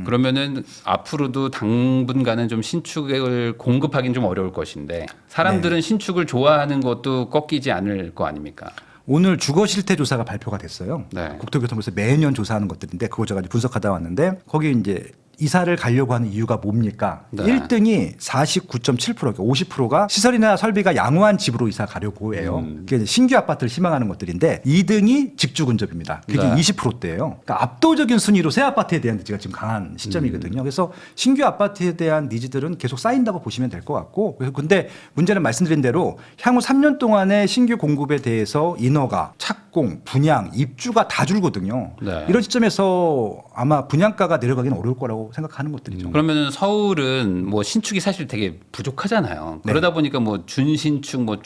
그러면은 앞으로도 당분간은 좀 신축을 공급하기는 좀 어려울 것인데 사람들은 신축을 좋아하는 것도 꺾이지 않을 거 아닙니까? 오늘 주거 실태 조사가 발표가 됐어요. 네. 국토교통부에서 매년 조사하는 것들인데 그거 제가 이제 분석하다 왔는데 거기 이제 이사를 가려고 하는 이유가 뭡니까? 네. 1등이 49.7%, 그러니까 50%가 시설이나 설비가 양호한 집으로 이사 가려고 해요. 그게 신규 아파트를 희망하는 것들인데 2등이 직주 근접입니다. 그게 네. 20%대예요. 그러니까 압도적인 순위로 새 아파트에 대한 니즈가 지금 강한 시점이거든요. 그래서 신규 아파트에 대한 니즈들은 계속 쌓인다고 보시면 될 것 같고, 그래서 근데 문제는 말씀드린 대로 향후 3년 동안의 신규 공급에 대해서 인허가, 착공, 분양, 입주가 다 줄거든요. 네. 이런 시점에서 아마 분양가가 내려가기는 어려울 거라고 생각하는 것들이죠. 그러면은 서울은 뭐 신축이 사실 되게 부족하잖아요. 네. 그러다 보니까 뭐 준신축, 뭐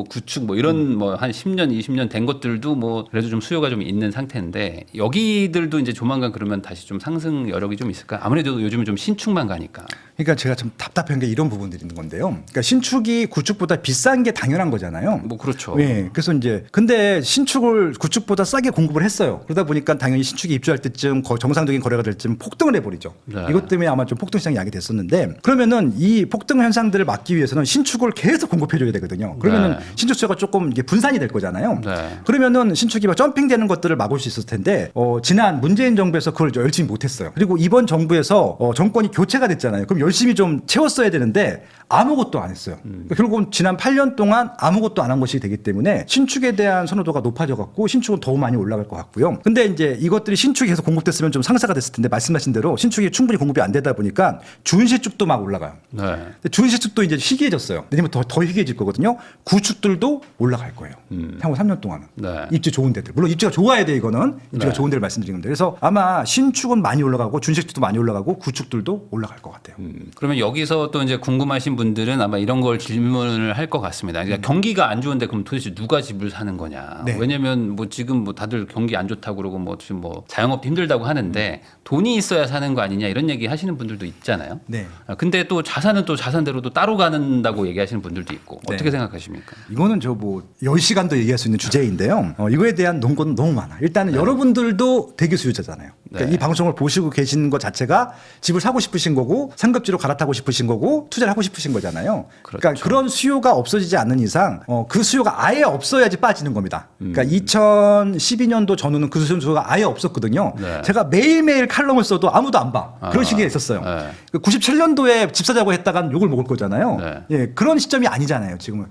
구축 뭐 이런 뭐 한 10년, 20년 된 것들도 뭐 그래도 좀 수요가 좀 있는 상태인데 여기들도 이제 조만간 그러면 다시 좀 상승 여력이 좀 있을까? 아무래도 요즘은 좀 신축만 가니까. 그러니까 제가 좀 답답한 게 이런 부분들이 있는 건데요. 그러니까 신축이 구축보다 비싼 게 당연한 거잖아요. 뭐 그렇죠. 네, 그래서 이제 근데 신축을 구축보다 싸게 공급을 했어요. 그러다 보니까 당연히 신축이 입주할 때쯤 정상적인 거래가 될 쯤 폭등을 해버리죠. 네. 이것 때문에 아마 좀 폭등 시장이 야기됐었는데 그러면은 이 폭등 현상들을 막기 위해서는 신축을 계속 공급해줘야 되거든요. 그러면은 네. 신축 수요가 조금 이게 분산이 될 거잖아요. 네. 그러면은 신축이 막 점핑되는 것들을 막을 수 있었을 텐데 지난 문재인 정부에서 그걸 열심히 못했어요. 그리고 이번 정부에서 정권이 교체가 됐잖아요. 그럼 열심히 좀 채웠어야 되는데 아무것도 안 했어요. 그러니까 결국은 지난 8년 동안 아무것도 안 한 것이 되기 때문에 신축에 대한 선호도가 높아져 갖고 신축은 더 많이 올라갈 것 같고요. 근데 이제 이것들이 신축이 계속 공급됐으면 좀 상사가 됐을 텐데 말씀하신 대로 신축이 충분히 공급이 안 되다 보니까 준시축도 막 올라가요. 네. 근데 준시축도 이제 희귀해졌어요. 내년에 더 희귀해질 거거든요. 구축들도 올라갈 거예요. 향후 3년 동안은. 네. 입지 좋은 데들. 물론 입지가 좋아야 돼 이거는. 입지가 네. 좋은 데를 말씀드리는 건데. 그래서 아마 신축은 많이 올라가고 준시축도 많이 올라가고 구축들도 올라갈 것 같아요. 그러면 여기서 또 이제 궁금하신 분들은 아마 이런 걸 질문을 할 것 같습니다. 그러니까 경기가 안 좋은데 그럼 도대체 누가 집을 사는 거냐? 네. 왜냐면 뭐 지금 뭐 다들 경기 안 좋다고 그러고 뭐 지금 뭐 자영업도 힘들다고 하는데 돈이 있어야 사는 거 아니냐 이런 얘기 하시는 분들도 있잖아요. 네. 근데 또 자산은 또 자산대로 또 따로 가는다고 얘기하시는 분들도 있고 네. 어떻게 생각하십니까? 이거는 저 뭐 10시간도 얘기할 수 있는 주제인데요. 이거에 대한 논거는 너무 많아. 일단은 여러분들도 대기 수요자잖아요. 그러니까 네. 이 방송을 보시고 계신 것 자체가 집을 사고 싶으신 거고 상급지로 갈아타고 싶으신 거고 투자를 하고 싶으신 거잖아요. 그러니까 그렇죠. 그런 수요가 없어지지 않는 이상 그 수요가 아예 없어야지 빠지는 겁니다. 그러니까 2012년도 전후는 그 수요가 아예 없었거든요. 네. 제가 매일매일 칼럼을 써도 아무도 안 봐. 그런 시기가 있었어요. 네. 97년도에 집 사자고 했다간 욕을 먹을 거잖아요. 네. 예, 그런 시점이 아니잖아요, 지금은.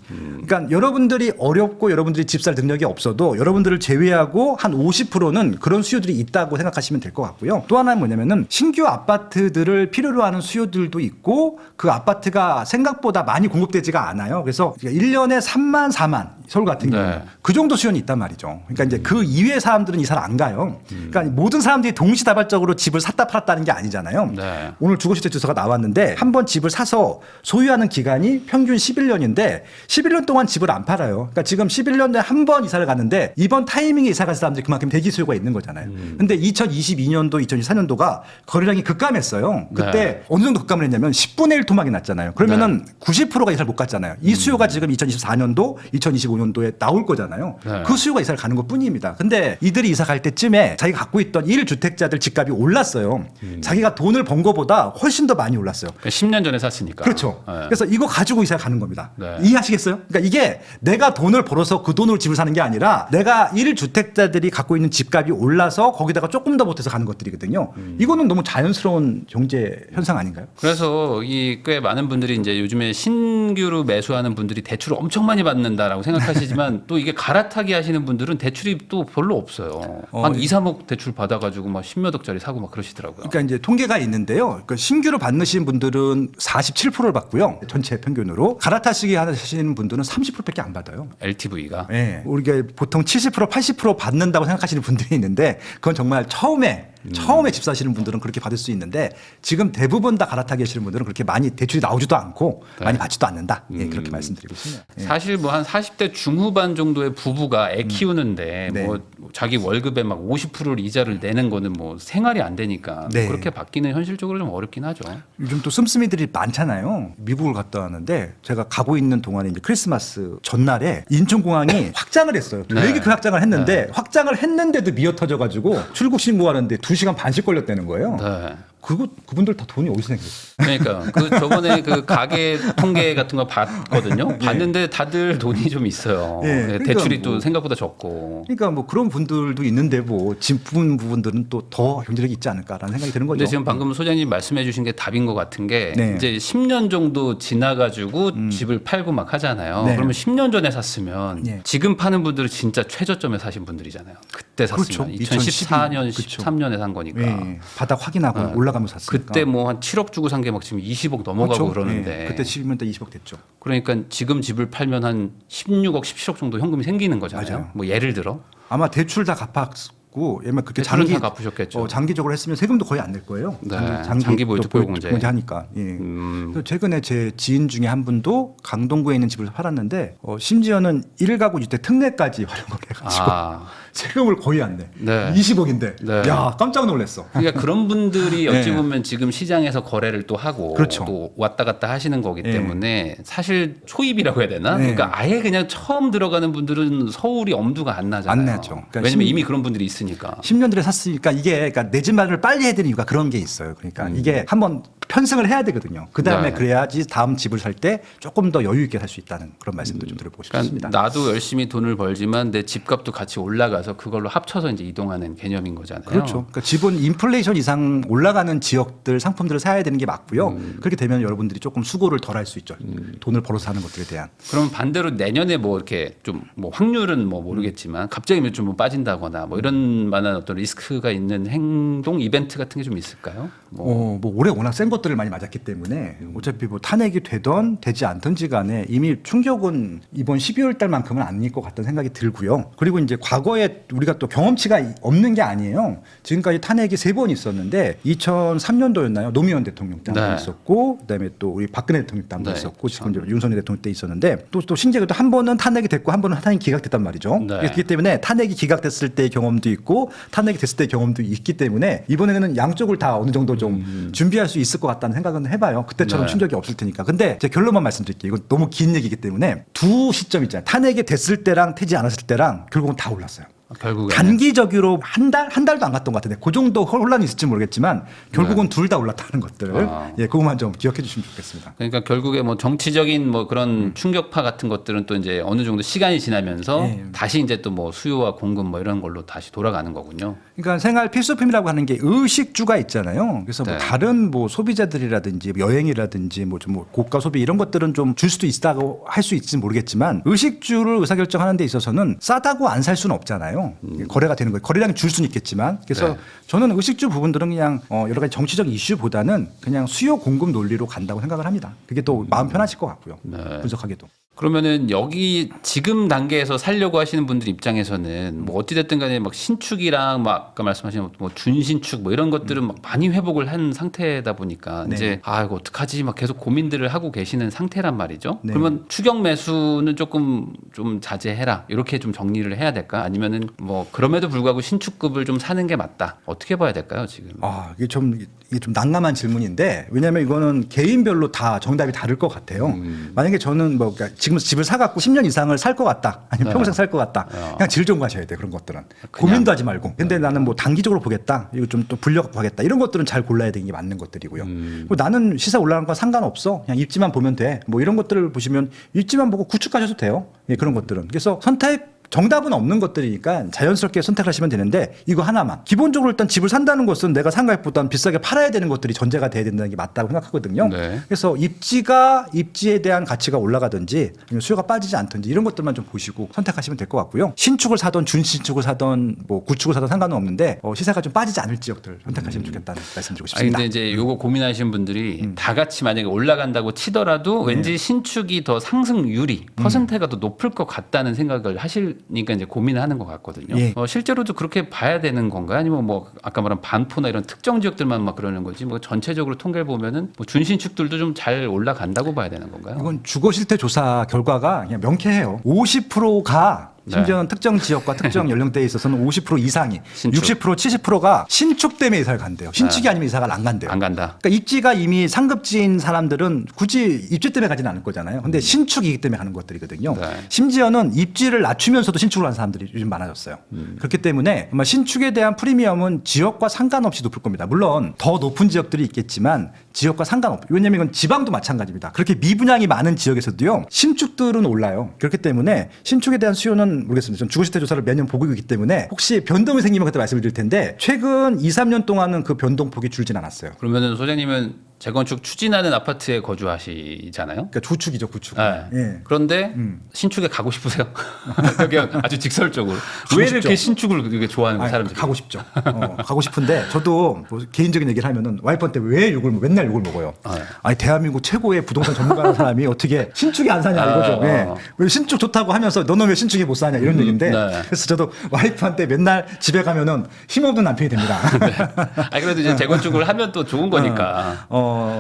그러니까 여러분들이 어렵고 여러분들이 집 살 능력이 없어도 여러분들을 제외하고 한 50%는 그런 수요들이 있다고 생각하시면 될 것 같고요. 또 하나는 뭐냐면은 신규 아파트들을 필요로 하는 수요들도 있고 그 아파트가 생각보다 많이 공급되지가 않아요. 그래서 1년에 3만, 4만 서울 같은 네. 경우 그 정도 수요는 있단 말이죠. 그러니까 이제 그 이외의 사람들은 이사를 안 가요. 그러니까 모든 사람들이 동시다발적으로 집을 샀다 팔았다는 게 아니잖아요. 네. 오늘 주거실태조사가 나왔는데 한 번 집을 사서 소유하는 기간이 평균 11년인데 11년 동안 집을 안 팔아요. 그러니까 지금 11년에 한 번 이사를 갔는데 이번 타이밍에 이사 간 사람들이 그만큼 대기 수요가 있는 거잖아요. 근데 2022년도, 2024년도가 거래량이 급감했어요. 그때 네. 어느 정도 급감을 했냐면 10분의 1 토막이 났잖아요. 그러면은 90%가 이사를 못 갔잖아요. 이 수요가 지금 2024년도, 2025년도에 나올 거잖아요. 네. 그 수요가 이사를 가는 것 뿐입니다. 근데 이들이 이사 갈 때쯤에 자기가 갖고 있던 1주택자들 집값이 올랐어요. 자기가 돈을 번 거보다 훨씬 더 많이 올랐어요. 그러니까 10년 전에 샀으니까. 그렇죠. 네. 그래서 이거 가지고 이사 가는 겁니다. 네. 이해하시겠어요? 그러니까 이게 내가 돈을 벌어서 그 돈으로 집을 사는 게 아니라 내가 1주택자들이 갖고 있는 집값이 올라서 거기다가 조금 더 보태서 가는 것들이거든요. 이거는 너무 자연스러운 경제 현상 아닌가요? 그래서 이 꽤 많은 분들이 이제 요즘에 신규로 매수하는 분들이 대출을 엄청 많이 받는다라고 생각하시지만 또 이게 갈아타기 하시는 분들은 대출이 또 별로 없어요. 한 2, 3억 대출 받아가지고 막 10몇 억짜리 사고 막 그러시더라고요. 그러니까 이제 통계가 있는데요. 그러니까 신규로 받으시는 분들은 47%를 받고요. 전체 평균으로. 갈아타시기 하시는 분들은 30%밖에 안 받아요. LTV가. 네. 우리가 보통 70%, 80% 받는다고 생각하시는 분들이 있는데 그건 정말 처음에 집 사시는 분들은 그렇게 받을 수 있는데 지금 대부분 다 갈아타기 하시는 분들은 그렇게 많이 대출이 나오지도 않고 네. 많이 받지도 않는다. 예, 그렇게 말씀드리고 싶네요. 예. 사실 뭐 한 40대 중후반 정도의 부부가 애 키우는데 네. 뭐 자기 월급의 막 50%를 이자를 내는 거는 뭐 생활이 안 되니까 네. 그렇게 받기는 현실적으로 좀 어렵긴 하죠. 요즘 또 씀씀이들이 많잖아요. 미국을 갔다 왔는데 제가 가고 있는 동안에 이제 크리스마스 전날에 인천공항이 확장을 했어요. 되게 네. 큰 확장을 했는데 확장을 했는데도 미어 터져가지고 출국 신고하는데 2시간 반씩 걸렸다는 거예요. 네. 그분들 다 돈이 어디서 생겼어요? 그러니까 그 저번에 그 가계 통계 같은 거 봤거든요. 봤는데 다들 돈이 좀 있어요. 예, 그러니까 대출이 뭐- 또 생각보다 적고. 그러니까 뭐 그런 분들도 있는데 뭐 부분들은 또 더 경제력이 있지 않을까라는 생각이 드는 거죠. 근데 지금 방금 소장님 말씀해 주신 게 답인 것 같은 게 네. 이제 10년 정도 지나가지고 집을 팔고 막 하잖아요. 네. 그러면 10년 전에 샀으면 네. 지금 파는 분들은 진짜 최저점에 사신 분들이잖아요. 그때 샀으면 그렇죠. 2014년, 2012. 13년에 산 거니까. 예, 바닥 확인하고 올라가면서 샀으니까. 그때 뭐 한 7억 주고 산 게 막 지금 20억 넘어가고 그렇죠. 그러는데 예, 그때 10년 때 20억 됐죠. 그러니까 지금 집을 팔면 한 16억, 17억 정도 현금이 생기는 거잖아요. 맞아요. 뭐 예를 들어 아마 대출 다 갚았고, 예면 그렇게 대출은 다 갚으셨겠죠. 장기적으로 했으면 세금도 거의 안 낼 거예요. 네, 장기 보유 특별공제. 하니까. 예. 그래서 최근에 제 지인 중에 한 분도 강동구에 있는 집을 팔았는데 심지어는 1가구 주택 특례까지 활용을 해가지고 아, 세금을 거의 안 내. 네. 20억인데. 네. 야 깜짝 놀랐어. 그러니까 그런 분들이 어찌 네. 보면 지금 시장에서 거래를 또 하고 그렇죠. 또 왔다 갔다 하시는 거기 네. 때문에 사실 초입이라고 해야 되나? 네. 그러니까 아예 그냥 처음 들어가는 분들은 서울이 엄두가 안 나잖아요. 안 나죠. 그러니까 왜냐면 이미 그런 분들이 있으니까. 10년 전에 샀으니까 이게 그러니까 내 집 마련을 빨리 해야 되는 이유가 그런 게 있어요. 그러니까 이게 한번 편승을 해야 되거든요. 그 다음에 네. 그래야지 다음 집을 살 때 조금 더 여유 있게 살 수 있다는 그런 말씀도 좀 드려보고 싶습니다. 그러니까 나도 열심히 돈을 벌지만 내 집값도 같이 올라가서 그걸로 합쳐서 이제 이동하는 개념인 거잖아요. 그렇죠. 그러니까 집은 인플레이션 이상 올라가는 지역들 상품들을 사야 되는 게 맞고요. 그렇게 되면 여러분들이 조금 수고를 덜 할 수 있죠. 돈을 벌어서 사는 것들에 대한. 그럼 반대로 내년에 뭐 이렇게 좀 뭐 확률은 뭐 모르겠지만 갑자기 좀 뭐 빠진다거나 뭐 이런 만한 어떤 리스크가 있는 행동 이벤트 같은 게 좀 있을까요? 뭐 뭐 올해 워낙 센 것들을 많이 맞았기 때문에 어차피 뭐 탄핵이 되던 되지 않던지 간에 이미 충격은 이번 12월 달만큼은 아닐 것 같다는 생각이 들고요. 그리고 이제 과거에 우리가 또 경험치가 없는 게 아니에요. 지금까지 탄핵이 3번 있었는데 2003년도였나요? 노무현 대통령 때 한 번 네. 있었고 그다음에 또 우리 박근혜 대통령 때 한 번 네, 있었고 지금 이제 윤석열 대통령 때 있었는데 또 신기하게도 한 번은 탄핵이 됐고 한 번은 탄핵이 기각됐단 말이죠. 네. 그렇기 때문에 탄핵이 기각됐을 때의 경험도 있고 탄핵이 됐을 때의 경험도 있기 때문에 이번에는 양쪽을 다 어느 정도 좀 준비할 수 있을 것 같다는 생각은 해봐요. 그때처럼 네. 충격이 없을 테니까. 근데 제 결론만 말씀드릴게요. 이건 너무 긴 얘기이기 때문에 두 시점 있잖아요. 탄핵이 됐을 때랑 되지 않았을 때랑 결국은 다 올랐어요. 결국에 단기적으로 한 달도 안 갔던 것 같은데 그 정도 혼란이 있을지 모르겠지만 결국은 둘 다 올랐다는 것들 예, 그것만 좀 기억해 주시면 좋겠습니다. 그러니까 결국에 뭐 정치적인 뭐 그런 충격파 같은 것들은 또 이제 어느 정도 시간이 지나면서 네. 다시 이제 또 뭐 수요와 공급 뭐 이런 걸로 다시 돌아가는 거군요. 그러니까 생활 필수품이라고 하는 게 의식주가 있잖아요. 그래서 뭐 네. 다른 뭐 소비자들이라든지 여행이라든지 뭐 좀 뭐 고가 소비 이런 것들은 좀 줄 수도 있다고 할 수 있을지 모르겠지만 의식주를 의사결정하는 데 있어서는 싸다고 안 살 수는 없잖아요. 거래가 되는 거예요. 거래량이 줄 수는 있겠지만 그래서 네. 저는 의식주 부분들은 그냥 여러 가지 정치적 이슈보다는 그냥 수요 공급 논리로 간다고 생각을 합니다. 그게 또 마음 편하실 것 같고요. 네. 분석하기도. 그러면은 여기 지금 단계에서 살려고 하시는 분들 입장에서는 뭐 어찌됐든 간에 막 신축이랑 막 아까 말씀하신 뭐 준신축 뭐 이런 것들은 막 많이 회복을 한 상태다 보니까 네. 이제 아 이거 어떡하지 막 계속 고민들을 하고 계시는 상태란 말이죠. 네. 그러면 추격 매수는 조금 좀 자제해라 이렇게 좀 정리를 해야 될까? 아니면은 뭐 그럼에도 불구하고 신축급을 좀 사는 게 맞다. 어떻게 봐야 될까요 지금? 이게 좀 난감한 질문인데 왜냐하면 이거는 개인별로 다 정답이 다를 것 같아요. 만약에 저는 뭐 그러니까 지금 집을 사갖고 10년 이상을 살 것 같다, 아니면 네. 평생 살 것 같다, 그냥 질 좀 가셔야 돼 그런 것들은 그냥. 고민도 하지 말고. 근데 나는 뭐 단기적으로 보겠다, 이거 좀 또 불려갖고 가겠다 이런 것들은 잘 골라야 되는 게 맞는 것들이고요. 그리고 나는 시세 올라가는 건 상관없어, 그냥 입지만 보면 돼. 뭐 이런 것들을 보시면 입지만 보고 구축하셔도 돼요. 예, 그런 것들은. 그래서 정답은 없는 것들이니까 자연스럽게 선택하시면 되는데 이거 하나만 기본적으로 일단 집을 산다는 것은 내가 상가보다는 비싸게 팔아야 되는 것들이 전제가 돼야 된다는 게 맞다고 생각하거든요. 네. 그래서 입지에 대한 가치가 올라가든지 아니면 수요가 빠지지 않든지 이런 것들만 좀 보시고 선택하시면 될 것 같고요. 신축을 사던 준신축을 사던 뭐 구축을 사던 상관은 없는데 시세가 좀 빠지지 않을 지역들 선택하시면 좋겠다는 말씀드리고 아니 싶습니다. 근데 이제 요거 고민하시는 분들이 다 같이 만약에 올라간다고 치더라도 왠지 신축이 더 상승률이 퍼센테가 더 높을 것 같다는 생각을 하시니까 이제 고민하는 것 같거든요. 예. 실제로도 그렇게 봐야 되는 건가요? 아니면 뭐 아까 말한 반포나 이런 특정 지역들만 막 그러는 거지? 뭐 전체적으로 통계를 보면은 뭐 준신축들도 좀 잘 올라간다고 봐야 되는 건가요? 이건 주거 실태 조사 결과가 그냥 명쾌해요. 50%가 심지어는 특정 지역과 특정 연령대에 있어서는 50% 이상이 신축. 60% 70%가 신축 때문에 이사를 간대요. 신축이 아니면 이사가 안 간대요. 안 간다. 그러니까 입지가 이미 상급지인 사람들은 굳이 입지 때문에 가지는 않을 거잖아요. 근데 신축이기 때문에 가는 것들이거든요. 네. 심지어는 입지를 낮추면서도 신축을 하는 사람들이 요즘 많아졌어요. 그렇기 때문에 아마 신축에 대한 프리미엄은 지역과 상관없이 높을 겁니다. 물론 더 높은 지역들이 있겠지만 지역과 상관없고, 왜냐하면 이건 지방도 마찬가지입니다. 그렇게 미분양이 많은 지역에서도요 신축들은 올라요. 그렇기 때문에 신축에 대한 수요는 모르겠습니다. 전 주거시세 조사를 매년 보고 있기 때문에 혹시 변동이 생기면 그때 말씀을 드릴 텐데 최근 2, 3년 동안은 그 변동폭이 줄진 않았어요. 그러면은 소장님은 재건축 추진하는 아파트에 거주하시잖아요. 그러니까 조축이죠, 구축. 네. 예. 그런데 신축에 가고 싶으세요? 그냥 아주 직설적으로 가고 왜 싶죠. 이렇게 신축을 그렇게 좋아하는 거예요, 아니, 사람들이? 가고 싶죠. 가고 싶은데 저도 뭐 개인적인 얘기를 하면은 와이프한테 왜 맨날 욕을 먹어요. 아니 대한민국 최고의 부동산 전문가라는 사람이 어떻게 신축이 안 사냐 이거죠. 예. 왜 신축 좋다고 하면서 너는 왜 신축이 못 사냐 이런 얘기인데 네. 그래서 저도 와이프한테 맨날 집에 가면은 힘없는 남편이 됩니다. 아니 그래도 이제 재건축을 하면 또 좋은 거니까.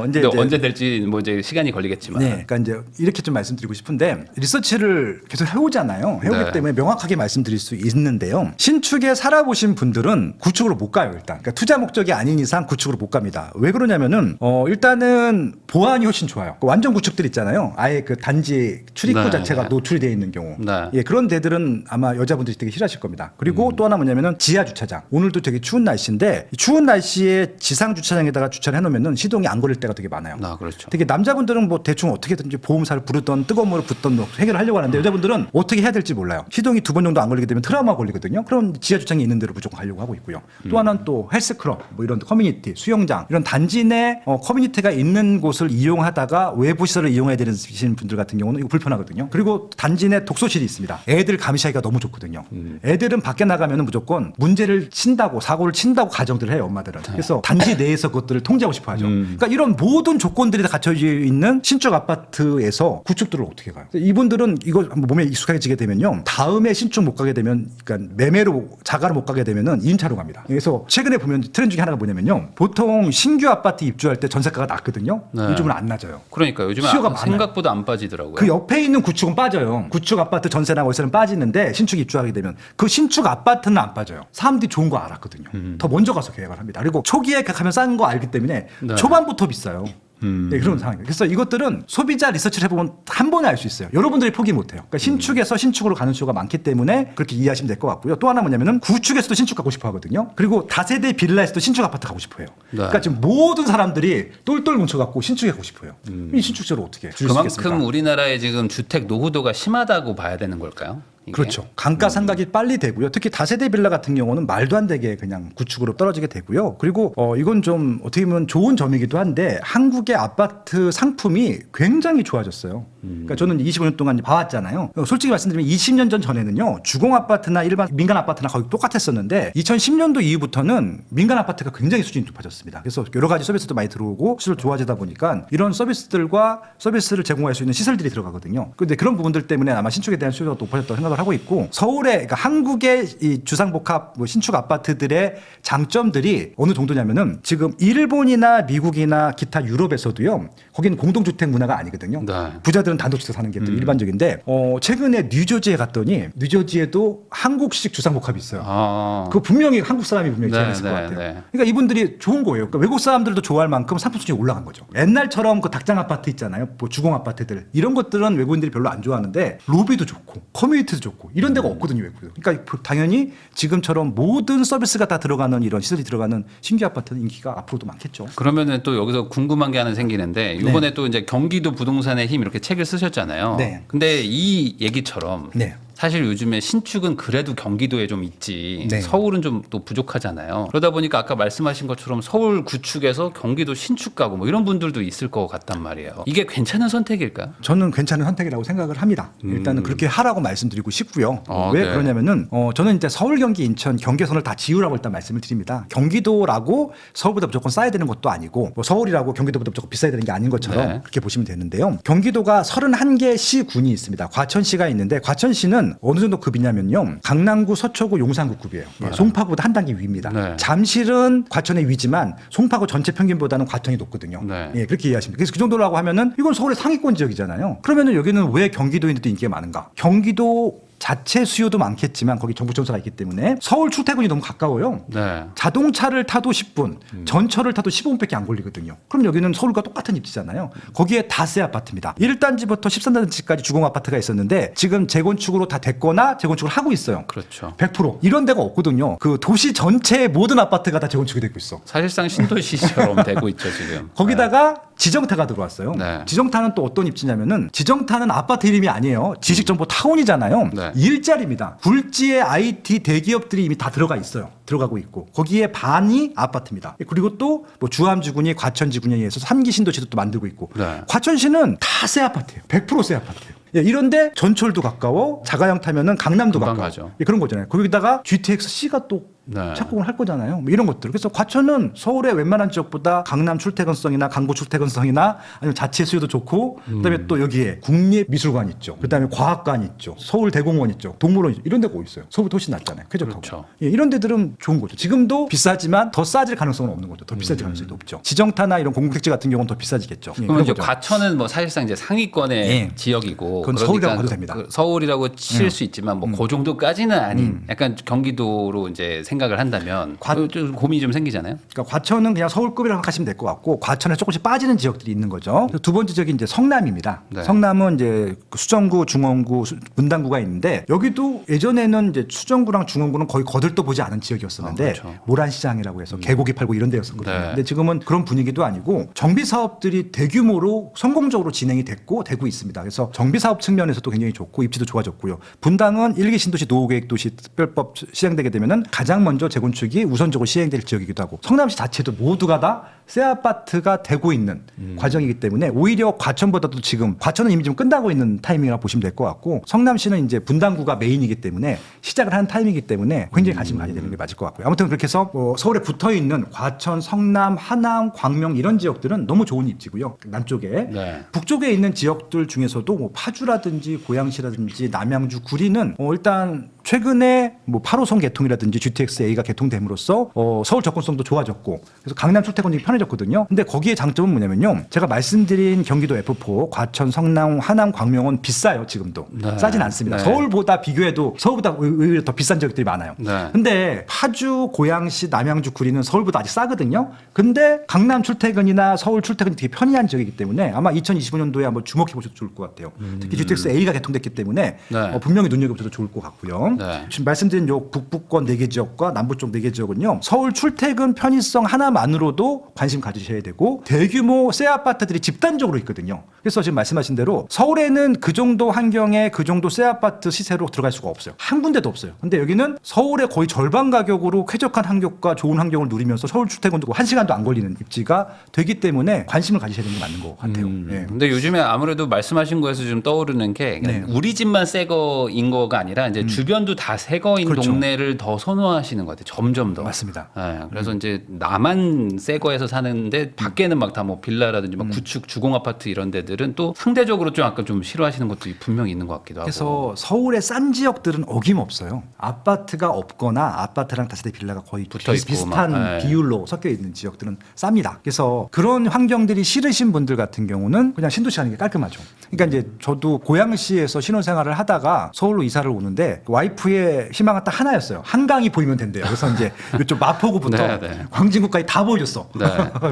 이제 근데 언제 될지 뭐 이제 시간이 걸리겠지만. 네, 그러니까 이제 이렇게 좀 말씀드리고 싶은데 리서치를 계속 해오잖아요. 해오기 네. 때문에 명확하게 말씀드릴 수 있는데요. 신축에 살아보신 분들은 구축으로 못 가요. 일단 그러니까 투자 목적이 아닌 이상 구축으로 못 갑니다. 왜 그러냐면은 일단은 보안이 훨씬 좋아요. 그 완전 구축들 있잖아요. 아예 그 단지 출입구 네, 자체가 네. 노출이 되어 있는 경우. 네. 예, 그런 데들은 아마 여자분들이 되게 싫어하실 겁니다. 그리고 또 하나 뭐냐면은 지하 주차장. 오늘도 되게 추운 날씨인데 이 추운 날씨에 지상 주차장에다가 주차를 해놓으면은 시동이 안 걸릴 때가 되게 많아요. 그렇죠. 되게 남자분들은 뭐 대충 어떻게든지 보험사를 부르던 뜨거운 물을 붓던 뭐 해결을 하려고 하는데 여자분들은 어떻게 해야 될지 몰라요. 시동이 2번 정도 안 걸리게 되면 트라우마 걸리거든요. 그럼 지하 주차장이 있는 데로 무조건 가려고 하고 있고요. 또 하나는 또 헬스클럽, 뭐 이런 커뮤니티, 수영장 이런 단지 내 커뮤니티가 있는 곳을 이용하다가 외부 시설을 이용해야 되는 분들 같은 경우는 이거 불편하거든요. 그리고 단지 내 독서실이 있습니다. 애들 감시하기가 너무 좋거든요. 애들은 밖에 나가면 무조건 문제를 친다고 사고를 친다고 가정들 해요, 엄마들은. 그래서 단지 내에서 그것들을 통제하고 싶어 하죠. 그러니까 이런 모든 조건들이 다 갖춰져 있는 신축 아파트에서 구축들을 어떻게 가요? 이분들은 이거 몸에 익숙해지게 되면요. 다음에 신축 못 가게 되면, 그러니까 매매로 자가로 못 가게 되면은 2인차로 갑니다. 그래서 최근에 보면 트렌드 중에 하나가 뭐냐면요. 보통 신규 아파트 입주할 때 전세가가 낮거든요. 네. 요즘은 안 낮아요. 그러니까 요즘에 수요가 많아요. 생각보다 안 빠지더라고요. 그 옆에 있는 구축은 빠져요. 구축 아파트 전세나 월세는 빠지는데 신축 입주하게 되면 그 신축 아파트는 안 빠져요. 사람들이 좋은 거 알았거든요. 더 먼저 가서 계약을 합니다. 그리고 초기에 계약하면 싼 거 알기 때문에 네. 초반부터 비싸요. 네, 그런 상황이에요. 그래서 이것들은 소비자 리서치를 해보면 한 번에 알 수 있어요. 여러분들이 포기 못해요. 그러니까 신축에서 신축으로 가는 수요가 많기 때문에 그렇게 이해하시면 될 것 같고요. 또 하나 뭐냐면은 구축에서도 신축 가고 싶어 하거든요. 그리고 다세대 빌라에서도 신축 아파트 가고 싶어요. 네. 그러니까 지금 모든 사람들이 똘똘 뭉쳐갖고 신축에 가고 싶어요. 이 신축제를 어떻게 줄일 수 있겠습니까? 그만큼 우리나라의 지금 주택 노후도가 심하다고 봐야 되는 걸까요? 이게? 그렇죠. 감가상각이 빨리 되고요. 특히 다세대 빌라 같은 경우는 말도 안 되게 그냥 구축으로 떨어지게 되고요. 그리고 이건 좀 어떻게 보면 좋은 점이기도 한데 한국의 아파트 상품이 굉장히 좋아졌어요. 그러니까 저는 25년 동안 봐왔잖아요. 솔직히 말씀드리면 20년 전에는요. 주공 아파트나 일반 민간 아파트나 거의 똑같았었는데 2010년도 이후부터는 민간 아파트가 굉장히 수준이 높아졌습니다. 그래서 여러 가지 서비스도 많이 들어오고 시설 좋아지다 보니까 이런 서비스들과 서비스를 제공할 수 있는 시설들이 들어가거든요. 근데 그런 부분들 때문에 아마 신축에 대한 수요가 높아졌다고 생각을 하고 있고 서울의 그러니까 한국의 이 주상복합 뭐 신축 아파트들의 장점들이 어느 정도냐면은 지금 일본이나 미국이나 기타 유럽에서도요. 거기는 공동주택 문화가 아니거든요. 네. 부자들은 단독주택 사는 게 일반적인데 최근에 뉴저지에 갔더니 뉴저지에도 한국식 주상복합이 있어요. 그 분명히 한국 사람이 분명히 네, 제안했을 네, 것 같아요. 네. 그러니까 이분들이 좋은 거예요. 그러니까 외국 사람들도 좋아할 만큼 상품 수준이 올라간 거죠. 옛날처럼 그 닭장 아파트 있잖아요. 뭐 주공 아파트들 이런 것들은 외국인들이 별로 안 좋아하는데 로비도 좋고 커뮤니티도 좋고 이런 데가 없거든요. 외국에. 그러니까 당연히 지금처럼 모든 서비스가 다 들어가는 이런 시설이 들어가는 신규 아파트는 인기가 앞으로도 많겠죠. 그러면은 또 여기서 궁금한 게 하나 생기는데 이번에 또 이제 경기도 부동산의 힘 이렇게 책을 쓰셨잖아요. 네. 근데 이 얘기처럼 네. 사실 요즘에 신축은 그래도 경기도에 좀 있지 네. 서울은 좀 또 부족하잖아요. 그러다 보니까 아까 말씀하신 것처럼 서울 구축에서 경기도 신축 가고 뭐 이런 분들도 있을 것 같단 말이에요. 이게 괜찮은 선택일까요? 저는 괜찮은 선택이라고 생각을 합니다. 일단은 그렇게 하라고 말씀드리고 싶고요. 왜 네. 그러냐면은 저는 이제 서울, 경기, 인천, 경계선을 다 지우라고 일단 말씀을 드립니다. 경기도라고 서울보다 무조건 싸야 되는 것도 아니고 뭐 서울이라고 경기도보다 무조건 비싸야 되는 게 아닌 것처럼 네. 그렇게 보시면 되는데요. 경기도가 31개 시군이 있습니다. 과천시가 있는데 과천시는 어느 정도 급이냐면요. 강남구, 서초구, 용산구 급이에요. 송파구보다 한 단계 위입니다. 네. 잠실은 과천의 위지만 송파구 전체 평균보다는 과천이 높거든요. 네. 예, 그렇게 이해하시면. 그래서 그 정도라고 하면은 이건 서울의 상위권 지역이잖아요. 그러면은 여기는 왜 경기도인들도 인기가 많은가? 경기도 자체 수요도 많겠지만 거기 정부 정서가 있기 때문에 서울 출퇴근이 너무 가까워요. 네. 자동차를 타도 10분, 전철을 타도 15분밖에 안 걸리거든요. 그럼 여기는 서울과 똑같은 입지잖아요. 거기에 다 새 아파트입니다. 1단지부터 13단지까지 주공 아파트가 있었는데 지금 재건축으로 다 됐거나 재건축을 하고 있어요. 그렇죠. 100% 이런 데가 없거든요. 그 도시 전체의 모든 아파트가 다 재건축이 되고 있어. 사실상 신도시처럼 되고 있죠 지금. 거기다가 지정타가 들어왔어요. 네. 지정타는 또 어떤 입지냐면은 지정타는 아파트 이름이 아니에요. 지식정보 타운이잖아요. 네. 일자리입니다. 굴지의 IT 대기업들이 이미 다 들어가 있어요. 들어가고 있고 거기에 반이 아파트입니다. 그리고 또 뭐 주암주군이 과천지군에 의해서 3기 신도시도 또 만들고 있고 네. 과천시는 다 새 아파트예요. 100%새 아파트예요. 예, 이런데 전철도 가까워 자가용 타면은 강남도 금방 가까워. 가죠. 예, 그런 거잖아요. 거기다가 GTX-C가 또 네. 착공을 할 거잖아요. 뭐 이런 것들. 그래서 과천은 서울의 웬만한 지역보다 강남 출퇴근성이나 강북 출퇴근성이나 아니면 자체 수요도 좋고 그다음에 또 여기에 국립미술관 있죠. 그다음에 과학관 있죠. 서울대공원 있죠. 동물원 있죠. 이런 데가 있어요. 서울보다 훨씬 낫잖아요. 쾌적하고. 그렇죠. 예, 이런 데들은 좋은 거죠. 지금도 비싸지만 더 싸질 가능성은 없는 거죠. 더 비싸질 가능성이 높죠. 지정타나 이런 공공택지 같은 경우는 더 비싸지겠죠. 예, 그러면 이제 그런 거죠. 과천은 뭐 사실상 이제 상위권의 예. 지역이고 그건 서울이라고 봐도 됩니다. 그 서울이라고 칠 수 있지만 뭐 그 정도까지는 아닌 약간 경기도로 이제 생각을 한다면 좀 고민이 좀 생기잖아요. 그러니까 과천은 그냥 서울급이라고 생각하시면 될 것 같고 과천에 조금씩 빠지는 지역들이 있는 거죠. 두 번째 지역이 이제 성남입니다. 네. 성남은 이제 수정구, 중원구, 문당구가 있는데 여기도 예전에는 이제 수정구랑 중원구는 거의 거들떠 보지 않은 지역이었었는데 그렇죠. 모란시장이라고 해서 개고기 팔고 이런 데였었거든요. 네. 근데 지금은 그런 분위기도 아니고 정비 사업들이 대규모로 성공적으로 진행이 됐고 되고 있습니다. 그래서 정비 사업 측면에서도 굉장히 좋고 입지도 좋아졌고요. 분당은 1기 신도시 노후계획도시 특별법 시행되게 되면은 가장 먼저 재건축이 우선적으로 시행될 지역이기도 하고 성남시 자체도 모두가 다 새 아파트가 되고 있는 과정이기 때문에 오히려 과천보다도 지금 과천은 이미 좀 끝나고 있는 타이밍이라고 보시면 될 것 같고 성남시는 이제 분당구가 메인이기 때문에 시작을 하는 타이밍이기 때문에 굉장히 관심을 가져야 되는 게 맞을 것 같고요. 아무튼 그렇게 해서 서울에 붙어 있는 과천, 성남, 하남, 광명 이런 지역들은 너무 좋은 입지고요. 남쪽에 네. 북쪽에 있는 지역들 중에서도 뭐 파주라든지 고양시라든지 남양주, 구리는 일단 최근에 뭐 8호선 개통이라든지 GTX-A가 개통됨으로써 서울 접근성도 좋아졌고 그래서 강남 출퇴근이 편해졌거든요. 근데 거기에 장점은 뭐냐면요. 제가 말씀드린 경기도 F4, 과천, 성남, 하남, 광명은 비싸요. 지금도. 네. 싸진 않습니다. 네. 서울보다 비교해도 서울보다 의외로 더 비싼 지역들이 많아요. 네. 근데 파주, 고양시, 남양주, 구리는 서울보다 아직 싸거든요. 근데 강남 출퇴근이나 서울 출퇴근이 되게 편리한 지역이기 때문에 아마 2025년도에 한번 주목해 보셔도 좋을 것 같아요. 특히 GTX-A가 개통됐기 때문에 네. 분명히 눈여겨보셔도 좋을 것 같고요. 네. 지금 말씀드린 요 북부권 4개 지역과 남부 쪽 4개 지역은요. 서울 출퇴근 편의성 하나만으로도 관심 가지셔야 되고 대규모 새 아파트들이 집단적으로 있거든요. 그래서 지금 말씀하신 대로 서울에는 그 정도 환경에 그 정도 새 아파트 시세로 들어갈 수가 없어요. 한 군데도 없어요. 근데 여기는 서울의 거의 절반 가격으로 쾌적한 환경과 좋은 환경을 누리면서 서울 출퇴근도 1시간도 안 걸리는 입지가 되기 때문에 관심을 가지셔야 되는 게 맞는 것 같아요. 예. 근데 요즘에 아무래도 말씀하신 거에서 좀 떠오르는 게 그냥 네. 우리 집만 새 거인 거가 아니라 이제 주변도 다 새 거인 그렇죠. 동네를 더 선호하시는 것 같아요. 점점 더. 맞습니다. 네, 그래서 이제 나만 새 거에서 사는데 밖에는 막 다 뭐 빌라라든지 막 구축 주공 아파트 이런 데들은 또 상대적으로 좀 아까 좀 싫어하시는 것도 분명히 있는 것 같기도 하고. 그래서 서울의 싼 지역들은 어김없어요. 아파트가 없거나 아파트랑 다세대 빌라가 거의 붙어 있고 비슷한 막, 네. 비율로 섞여 있는 지역들은 쌉니다. 그래서 그런 환경들이 싫으신 분들 같은 경우는 그냥 신도시 하는 게 깔끔하죠. 그러니까 이제 저도 고양시에서 신혼생활을 하다가 서울로 이사를 오는데 와이프의 희망은 딱 하나였어요. 한강이 보이면 된대요. 그래서 이제 이쪽 마포구부터 네, 네. 광진구까지 다 보여줬어. 네.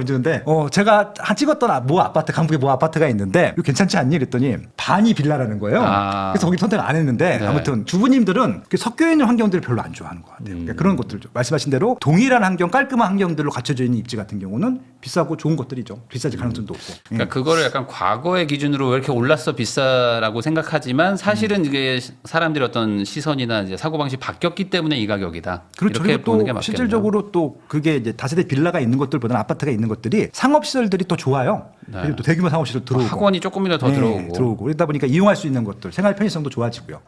그런데 제가 찍었던 모 아파트 강북에 모 아파트가 있는데 이거 괜찮지 않니? 그랬더니 반이 빌라라는 거예요. 그래서 거기 선택을 안 했는데 네. 아무튼 주부님들은 섞여 있는 환경들을 별로 안 좋아하는 것 같아요. 그러니까 그런 것들 말씀하신 대로 동일한 환경, 깔끔한 환경들로 갖춰져 있는 입지 같은 경우는 비싸고 좋은 것들이죠. 비싸질 가능성도 없고. 그러니까 그거를 약간 과거의 기준으로 왜 이렇게 올랐어 비싸라고 생각하지만 사실은 이게 사람들의 어떤 시선이나 이제 사고방식이 바뀌었기 때문에 이 가격이다. 그렇죠. 이렇게 그리고 보는 게 또 맞겠네요. 실질적으로 또 그게 이제 다세대 빌라가 있는 것들보다는 아파트가 있는 것들이 상업시설들이 더 좋아요. 네. 그리고 또 대규모 상업시설 들어오고. 학원이 조금이라도 더 들어오고. 그러다 보니까 이용할 수 있는 것들, 생활 편의성도 좋아지고요.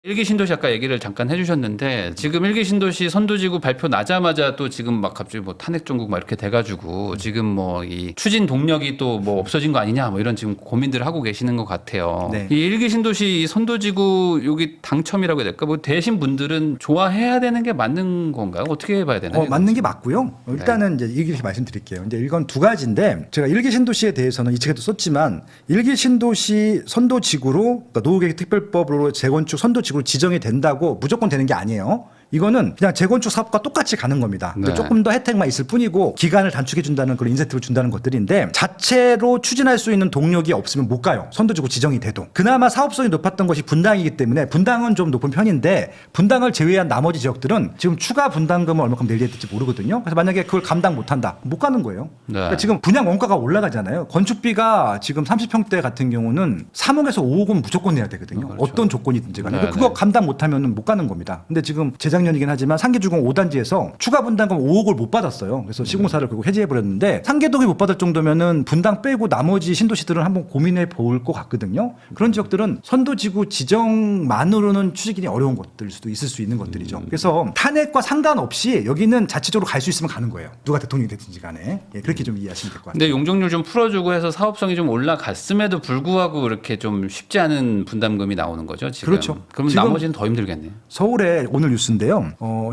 일기 신도시 아까 얘기를 잠깐 해주셨는데 지금 일기 신도시 선도지구 발표 나자마자 또 지금 막 갑자기 뭐 탄핵 정국 막 이렇게 돼가지고 지금 뭐 이 추진 동력이 또 뭐 없어진 거 아니냐 뭐 이런 지금 고민들을 하고 계시는 것 같아요. 네. 이 일기 신도시 선도지구 여기 당첨이라고 해야 될까? 뭐 대신 분들은 좋아해야 되는 게 맞는 건가요? 어떻게 봐야 되나요? 맞는 게 맞고요. 일단은 이제 이렇게 말씀드릴게요. 이제 이건 두 가지인데 제가 일기 신도시에 대해서는 이 책에도 썼지만 일기 신도시 선도지구로 그러니까 노후계획 특별법으로 재건축 선도지구로 지정이 된다고 무조건 되는 게 아니에요. 이거는 그냥 재건축 사업과 똑같이 가는 겁니다. 네. 조금 더 혜택만 있을 뿐이고 기간을 단축해 준다는 그런 인센티브를 준다는 것들인데 자체로 추진할 수 있는 동력이 없으면 못 가요. 선도지구 지정이 돼도. 그나마 사업성이 높았던 것이 분당이기 때문에 분당은 좀 높은 편인데 분당을 제외한 나머지 지역들은 지금 추가 분담금을 얼마큼 내려야 될지 모르거든요. 그래서 만약에 그걸 감당 못한다. 못 가는 거예요. 네. 그러니까 지금 분양 원가가 올라가잖아요. 건축비가 지금 30평대 같은 경우는 3억에서 5억은 무조건 내야 되거든요. 그렇죠. 어떤 조건이든지 간에. 네, 그거 네. 감당 못하면 못 가는 겁니다. 근데 지금 재작년이긴 하지만 상계주공 5단지에서 추가 분담금 5억을 못 받았어요. 그래서 시공사를 결국 해지해버렸는데 상계동이 못 받을 정도면은 분당 빼고 나머지 신도시들은 한번 고민해 볼 것 같거든요. 그런 지역들은 선도지구 지정만으로는 추진이 어려운 것들일 수도 있을 수 있는 것들이죠. 그래서 탄핵과 상관없이 여기는 자체적으로 갈 수 있으면 가는 거예요. 누가 대통령이 됐든지 간에. 예, 그렇게 좀 이해하시면 될 것 같아요. 근데 용적률 좀 풀어주고 해서 사업성이 좀 올라갔음에도 불구하고 이렇게 좀 쉽지 않은 분담금이 나오는 거죠. 지금. 그렇죠. 그럼 지금 나머지는 더 힘들겠네요. 서울의 오늘 뉴스인데요.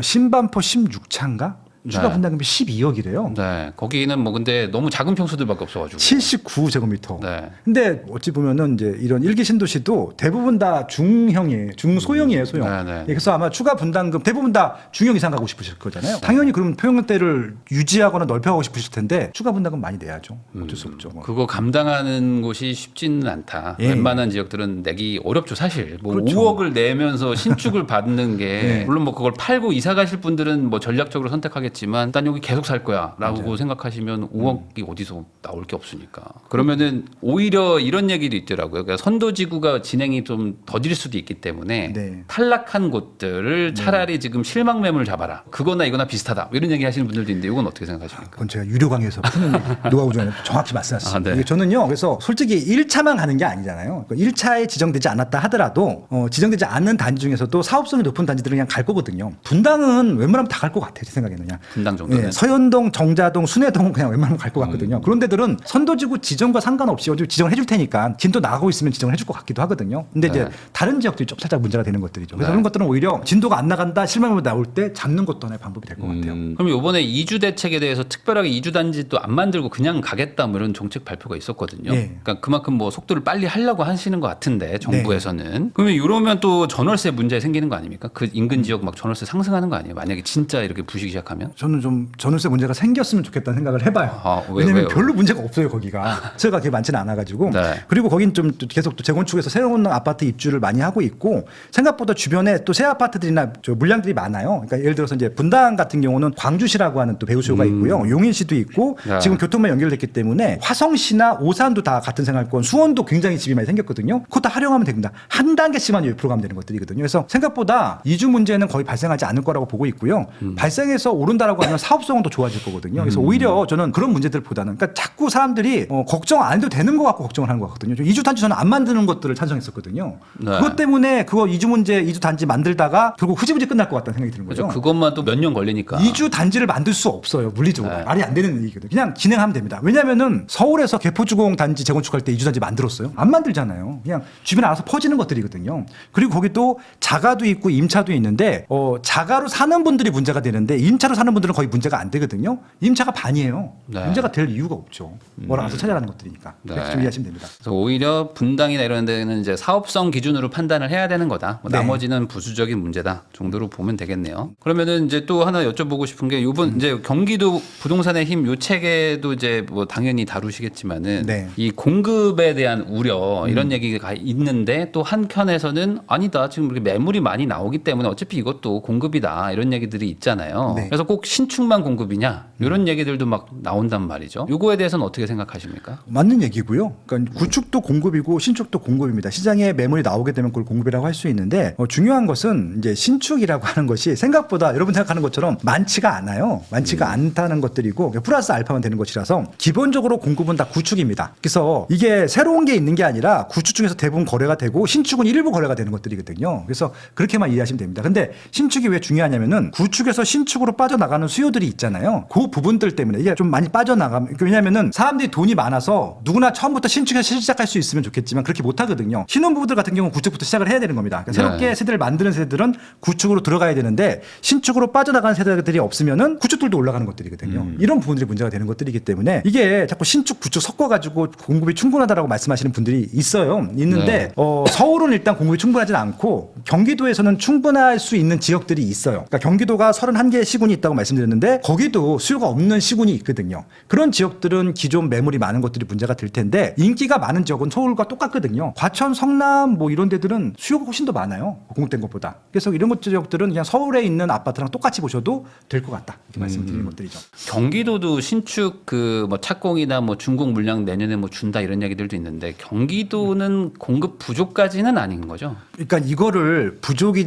신반포 16차인가? 추가 네. 분담금이 12억이래요. 네, 거기는 뭐 근데 너무 작은 평수들밖에 없어가지고. 79제곱미터. 네. 근데 어찌 보면은 이제 이런 일기 신도시도 대부분 다 중형이에요. 중소형이에요, 소형. 네, 네. 그래서 아마 추가 분담금 대부분 다 중형 이상 가고 싶으실 거잖아요. 당연히 그럼 평형대를 유지하거나 넓혀가고 싶으실 텐데 추가 분담금 많이 내야죠. 어쩔 수 없죠. 뭐. 그거 감당하는 곳이 쉽지는 않다. 예. 웬만한 지역들은 내기 어렵죠, 사실. 뭐 그렇죠. 5억을 내면서 신축을 받는 게 네. 물론 뭐 그걸 팔고 이사 가실 분들은 뭐 전략적으로 선택하겠지만 난 여기 계속 살 거야라고 생각하시면 5억이 어디서 나올 게 없으니까. 그러면은 오히려 이런 얘기도 있더라고요. 그러니까 선도지구가 진행이 좀 더딜 수도 있기 때문에 네. 탈락한 곳들을 차라리 지금 실망 매물 잡아라. 그거나 이거나 비슷하다. 이런 얘기 하시는 분들도 있는데 이건 어떻게 생각하십니까? 그건 제가 유료 강의에서 푸는 노하우 중에 정확히 말씀하셨습니다. 아, 네. 저는요, 그래서 솔직히 1차만 가는 게 아니잖아요. 1차에 지정되지 않았다 하더라도 지정되지 않는 단지 중에서도 사업성이 높은 단지들은 그냥 갈 거거든요. 분당은 웬만하면 다 갈 것 같아요. 제 생각에는 그냥. 분당 정도는. 예, 서현동, 정자동, 순회동은 그냥 웬만하면 갈 것 같거든요. 그런 데들은 선도지구 지정과 상관없이 어차피 지정을 해줄 테니까 진도 나가고 있으면 지정을 해줄 것 같기도 하거든요. 근데 이제 네. 다른 지역들이 좀 살짝 문제가 되는 것들이죠. 그래서 네. 그런 것들은 오히려 진도가 안 나간다, 실망으로 나올 때 잡는 것도 하나의 방법이 될 것 같아요. 그럼 이번에 이주 대책에 대해서 특별하게 이주 단지도 안 만들고 그냥 가겠다 뭐 이런 정책 발표가 있었거든요. 네. 그러니까 그만큼 뭐 속도를 빨리 하려고 하시는 것 같은데 정부에서는. 그러면 이러면 또 전월세 문제 생기는 거 아닙니까? 그 인근 지역 막 전월세 상승하는 거 아니에요? 만약에 진짜 이렇게 부시기 시작하면? 저는 좀 전월세 문제가 생겼으면 좋겠다는 생각을 해봐요. 아, 왜냐면 왜요? 별로 문제가 없어요 거기가. 수요가 그렇게 많지는 않아가지고. 네. 그리고 거긴 좀 계속 또 재건축해서 새로운 아파트 입주를 많이 하고 있고 생각보다 주변에 또 새 아파트들이나 물량들이 많아요. 그러니까 예를 들어서 이제 분당 같은 경우는 광주시라고 하는 또 배우수요가 있고요, 용인시도 있고 네. 지금 교통만 연결됐기 때문에 화성시나 오산도 다 같은 생활권, 수원도 굉장히 집이 많이 생겼거든요. 그거 다 활용하면 됩니다. 한 단계씩만 옆으로 가면 되는 것들이거든요. 그래서 생각보다 이주 문제는 거의 발생하지 않을 거라고 보고 있고요. 발생해서 오른다라고 하면 사업성은 더 좋아질 거거든요. 그래서 오히려 저는 그런 문제들보다는 그러니까 자꾸 사람들이 걱정 안 해도 되는 것 같고 걱정을 하는 것 같거든요. 이주 단지 저는 안 만드는 것들을 찬성했었거든요. 네. 그것 때문에 그거 이주 문제, 이주 단지 만들다가 결국 흐지부지 끝날 것 같다는 생각이 드는 그렇죠. 거죠. 그것만 또 몇 년 걸리니까. 이주 단지를 만들 수 없어요. 물리적으로. 네. 말이 안 되는 얘기거든요. 그냥 진행하면 됩니다. 왜냐면은 서울에서 개포주공 단지 재건축할 때 이주 단지 만들었어요? 안 만들잖아요. 그냥 주변에 알아서 퍼지는 것들이거든요. 그리고 거기 또 자가도 있고 임차도 있는데 자가로 사는 분들이 문제가 되는데 임차로 사는 분들은 거의 문제가 안 되거든요. 임차가 반이에요. 네. 문제가 될 이유가 없죠. 뭐라 알아서 찾아가는 것들이니까. 그렇게 네. 좀 이해하시면 됩니다. 그래서 오히려 분당이나 이런 데는 이제 사업성 기준으로 판단을 해야 되는 거다. 뭐 네. 나머지는 부수적인 문제다 정도로 보면 되겠네요. 그러면은 이제 또 하나 여쭤보고 싶은 게 이번 이제 경기도 부동산의 힘 요 책에도 이제 뭐 당연히 다루시겠지만은 네. 이 공급에 대한 우려 이런 얘기가 있는데 또 한켠에서는 아니다 지금 이렇게 매물이 많이 나오기 때문에 어차피 이것도 공급이다 이런 얘기들이 있잖아요. 네. 그래서 꼭 꼭 신축만 공급이냐 이런 얘기들도 막 나온단 말이죠. 요거에 대해서는 어떻게 생각하십니까? 맞는 얘기고요. 그러니까 구축도 공급이고 신축도 공급입니다. 시장에 매물이 나오게 되면 그걸 공급이라고 할 수 있는데 중요한 것은 이제 신축이라고 하는 것이 생각보다 여러분 생각하는 것처럼 많지가 않아요. 많지가 않다는 것들이고 플러스 알파만 되는 것이라서 기본적으로 공급은 다 구축입니다. 그래서 이게 새로운 게 있는 게 아니라 구축 중에서 대부분 거래가 되고 신축은 일부 거래가 되는 것들이거든요. 그래서 그렇게만 이해하시면 됩니다. 근데 신축이 왜 중요하냐면은 구축에서 신축으로 빠져나가는 수요들이 있잖아요. 그 부분들 때문에 이게 좀 많이 빠져나가면 왜냐면은 사람들이 돈이 많아서 누구나 처음부터 신축에서 시작할 수 있으면 좋겠지만 그렇게 못 하거든요. 신혼부부들 같은 경우는 구축부터 시작을 해야 되는 겁니다. 그러니까 새롭게 세대를 만드는 세대들은 구축으로 들어가야 되는데 신축으로 빠져나가는 세대들이 없으면은 구축들도 올라가는 것들이거든요. 이런 부분들이 문제가 되는 것들이기 때문에 이게 자꾸 신축 구축 섞어가지고 공급이 충분하다라고 말씀하시는 분들이 있는데 서울은 일단 공급이 충분하진 않고 경기도에서는 충분할 수 있는 지역들이 있어요. 그러니까 경기도가 31개의 시군이 있다고 말씀드렸는데 거기도 수요가 없는 시군이 있거든요. 그런 지역들은 기존 매물이 많은 것들이 문제가 될 텐데 인기가 많은 지역은 서울과 똑같거든요. 과천, 성남 뭐 이런 데들은 수요가 훨씬 더 많아요. 공급된 것보다. 그래서 이런 지역들은 그냥 서울에 있는 아파트랑 똑같이 보셔도 될 것 같다. 이렇게 말씀드리는 것들이죠. 경기도도 신축 그 뭐 착공이나 뭐 준공 물량 내년에 뭐 준다 이런 얘기들도 있는데 경기도는 공급 부족까지는 아닌 거죠. 그러니까 이거를 부족이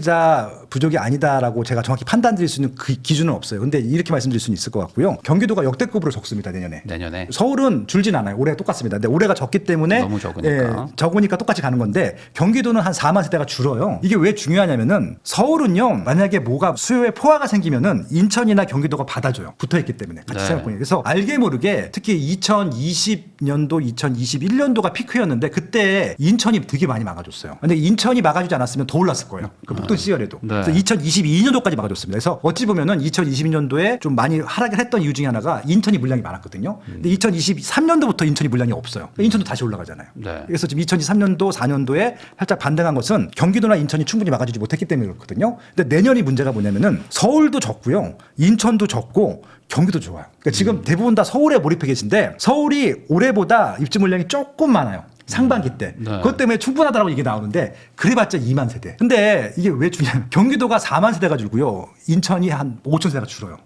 아니다라고 제가 정확히 판단드릴 수 있는 그 기준은 없어요. 근데 이렇게 말씀드릴 수는 있을 것 같고요. 경기도가 역대급으로 적습니다. 내년에. 서울은 줄진 않아요. 올해가 똑같습니다. 근데 올해가 적기 때문에 너무 적으니까. 적으니까 똑같이 가는 건데 경기도는 한 4만 세대가 줄어요. 이게 왜 중요하냐면은 서울은요. 만약에 뭐가 수요에 포화가 생기면은 인천이나 경기도가 받아줘요. 붙어있기 때문에 같이 생각보니. 그래서 알게 모르게 특히 2020년도, 2021년도가 피크였는데 그때 인천이 되게 많이 막아줬어요. 근데 인천이 막아주지 않았으면 더 올랐을 거예요. 그 폭등 시절에도. 그래서 2022년도까지 막아줬습니다. 그래서 어찌 보면은 2022년도에 좀 많이 하락을 했던 이유 중에 하나가 인천이 물량이 많았거든요. 근데 2023년도부터 인천이 물량이 없어요. 그러니까 인천도 다시 올라가잖아요. 그래서 지금 2023년도, 4년도에 살짝 반등한 것은 경기도나 인천이 충분히 막아주지 못했기 때문에 그렇거든요. 근데 내년이 문제가 뭐냐면은 서울도 적고요. 인천도 적고 경기도 좋아요. 그러니까 지금 대부분 다 서울에 몰입해 계신데 서울이 올해보다 입주 물량이 조금 많아요. 상반기 때. 그것 때문에 충분하다라고 얘기 나오는데 그래봤자 2만 세대. 근데 이게 왜 중요하냐면 경기도가 4만 세대가 줄고요. 인천이 한 5천 세대가 줄어요.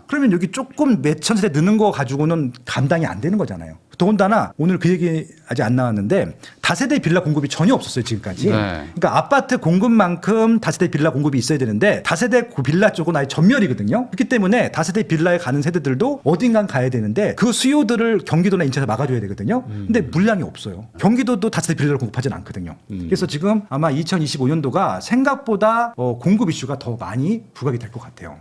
그러면 여기 조금 몇천 세대 느는 거 가지고는 감당이 안 되는 거잖아요. 더군다나 오늘 그 얘기 아직 안 나왔는데 다세대 빌라 공급이 전혀 없었어요 지금까지. 그러니까 아파트 공급만큼 다세대 빌라 공급이 있어야 되는데 다세대 빌라 쪽은 아예 전멸이거든요. 그렇기 때문에 다세대 빌라에 가는 세대들도 어딘간 가야 되는데 그 수요들을 경기도나 인천에서 막아줘야 되거든요. 근데 물량이 없어요. 경기도도 다세대 빌라를 공급하진 않거든요. 그래서 지금 아마 2025년도가 생각보다 공급 이슈가 더 많이 부각이 될 것 같아요.